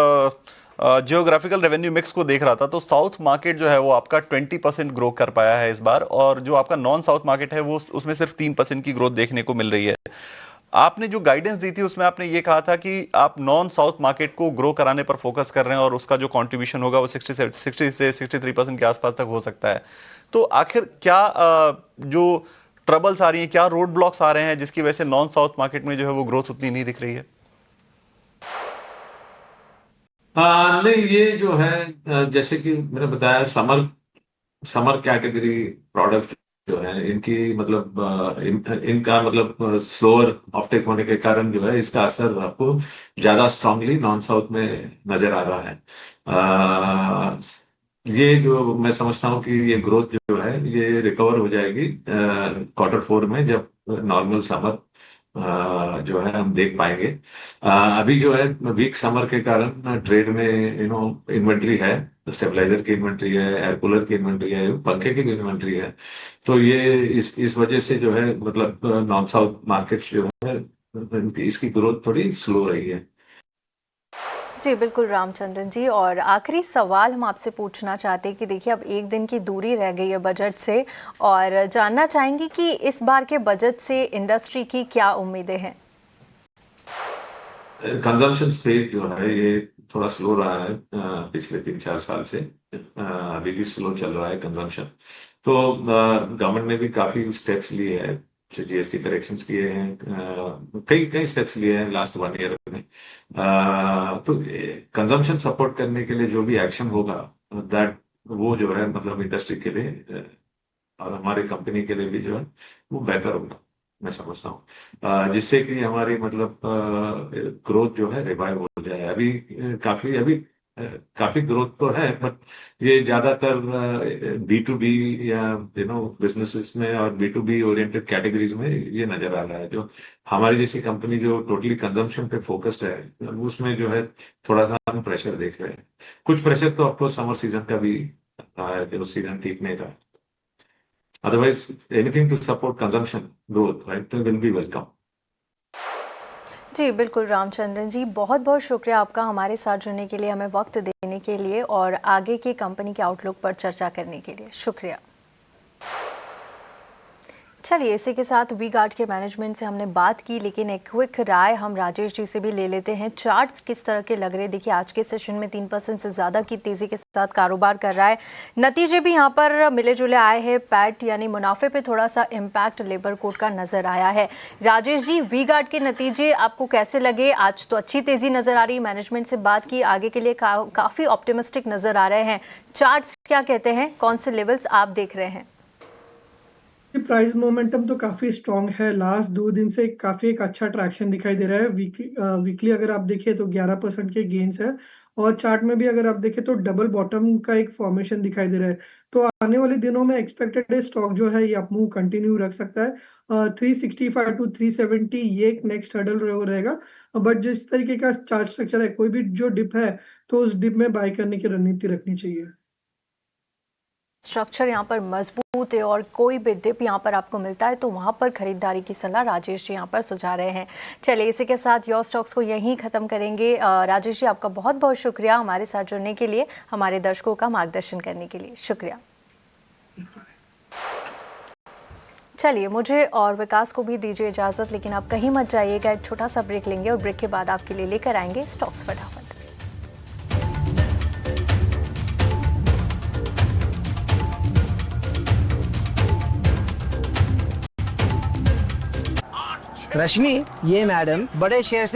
जियोग्राफिकल रेवेन्यू मिक्स को देख रहा था, तो साउथ मार्केट जो है वो आपका 20% ग्रो कर पाया है इस बार, और जो आपका नॉन साउथ मार्केट है वो उसमें सिर्फ 3% की ग्रोथ देखने को मिल रही है। आपने जो गाइडेंस दी थी उसमें आपने ये कहा था कि आप नॉन साउथ मार्केट को ग्रो कराने पर फोकस कर रहे हैं और उसका जो कंट्रीब्यूशन होगा वो 60 से 63% के आसपास तक हो सकता है। तो आखिर क्या जो ट्रबल्स आ रही हैं, क्या रोड ब्लॉक्स आ रहे हैं जिसकी वजह से नॉन साउथ मार्केट में जो है वो ग्रोथ उतनी नहीं दिख रही है? नहीं, ये जो है जैसे कि मैंने बताया, समर कैटेगरी प्रोडक्ट जो है इनकी मतलब इनका मतलब स्लोअर ऑफटेक होने के कारण जो है इसका असर आपको ज्यादा स्ट्रांगली नॉन साउथ में नजर आ रहा है। ये जो मैं समझता हूँ कि ये ग्रोथ जो है ये रिकवर हो जाएगी Q4 में, जब नॉर्मल समर जो है हम देख पाएंगे। अभी जो है वीक समर के कारण ट्रेड में इन्वेंट्री है, स्टेबलाइजर की इन्वेंट्री है, एयर कूलर की इन्वेंट्री है, पंखे की भी इन्वेंट्री है। तो ये इस वजह से जो है मतलब नॉन साउथ मार्केट जो है इसकी ग्रोथ थोड़ी स्लो रही है। जी बिल्कुल रामचंद्रन जी, और आखिरी सवाल हम आपसे पूछना चाहते हैं कि देखिए अब एक दिन की दूरी रह गई है बजट से, और जानना चाहेंगे कि इस बार के बजट से इंडस्ट्री की क्या उम्मीदें हैं? कंजम्पशन स्पेस जो है ये थोड़ा स्लो रहा है पिछले 3-4 साल से, अभी भी स्लो चल रहा है कंजम्पशन। तो गवर्नमेंट ने भी काफी स्टेप्स लिए हैं, जीएसटी करेक्शंस किए हैं, कई स्टेप्स लिए हैं लास्ट 1 ईयर में। तो कंजम्पशन सपोर्ट करने के लिए जो भी एक्शन होगा दैट वो जो है मतलब इंडस्ट्री के लिए और हमारी कंपनी के लिए भी जो है वो बेहतर होगा, मैं समझता हूँ, जिससे कि हमारी मतलब ग्रोथ जो है रिवाइव हो जाए। अभी काफी ग्रोथ तो है, बट ये ज्यादातर B2B या बिजनेसेस में और B2B ओरिएंटेड कैटेगरीज में ये नजर आ रहा है। जो हमारी जैसी कंपनी जो टोटली कंजम्पशन पे फोकस्ड है उसमें जो है थोड़ा सा हम प्रेशर देख रहे हैं। कुछ प्रेशर तो ऑफकोर्स समर सीजन का भी रहा है, जो सीजन ठीक नहीं रहा। Otherwise, anything to support consumption growth, right, will be welcome. जी बिल्कुल रामचंद्रन जी, बहुत बहुत शुक्रिया आपका हमारे साथ जुड़ने के लिए, हमें वक्त देने के लिए और आगे की कंपनी के आउटलुक पर चर्चा करने के लिए शुक्रिया। चलिए इसी के साथ वी गार्ड के मैनेजमेंट से हमने बात की, लेकिन एक क्विक राय हम राजेश जी से भी ले लेते हैं। चार्ट्स किस तरह के लग रहे हैं? देखिए आज के सेशन में 3% से ज़्यादा की तेज़ी के साथ कारोबार कर रहा है। नतीजे भी यहाँ पर मिले जुले आए हैं। पैट यानी मुनाफे पे थोड़ा सा इम्पैक्ट लेबर कोड का नज़र आया है। राजेश जी, वी गार्ड के नतीजे आपको कैसे लगे? आज तो अच्छी तेज़ी नज़र आ रही, मैनेजमेंट से बात की, आगे के लिए काफ़ी ऑप्टिमिस्टिक नज़र आ रहे हैं। चार्ट्स क्या कहते हैं, कौन से लेवल्स आप देख रहे हैं? प्राइस मोमेंटम तो काफी स्ट्रांग है, लास्ट 2 दिन से काफी एक अच्छा ट्रैक्शन दिखाई दे रहा है। वीकली अगर आप देखें तो 11% के गेन्स है, और चार्ट में भी अगर आप देखें तो डबल बॉटम का एक फॉर्मेशन दिखाई दे रहा है। तो आने वाले दिनों में एक्सपेक्टेड है स्टॉक जो है ये अपमूव कंटिन्यू रख सकता है। 365 to 370 ये एक नेक्स्ट हर्डल रहेगा। बट जिस तरीके का चार्ट स्ट्रक्चर है, कोई भी जो डिप है तो उस डिप में बाय करने की रणनीति रखनी चाहिए। स्ट्रक्चर यहाँ पर मजबूत है और कोई भी डिप यहाँ पर आपको मिलता है तो वहाँ पर खरीदारी की सलाह राजेश जी यहाँ पर सुझा रहे हैं। चलिए इसी के साथ योर स्टॉक्स को यहीं ख़त्म करेंगे। राजेश जी आपका बहुत बहुत शुक्रिया हमारे साथ जुड़ने के लिए, हमारे दर्शकों का मार्गदर्शन करने के लिए शुक्रिया। चलिए मुझे और विकास को भी दीजिए इजाज़त, लेकिन आप कहीं मत जाइएगा, एक छोटा सा ब्रेक लेंगे और ब्रेक के बाद आपके लिए लेकर आएंगे स्टॉक्स फटाफट। रश्मि, ये मैडम बड़े शेयर से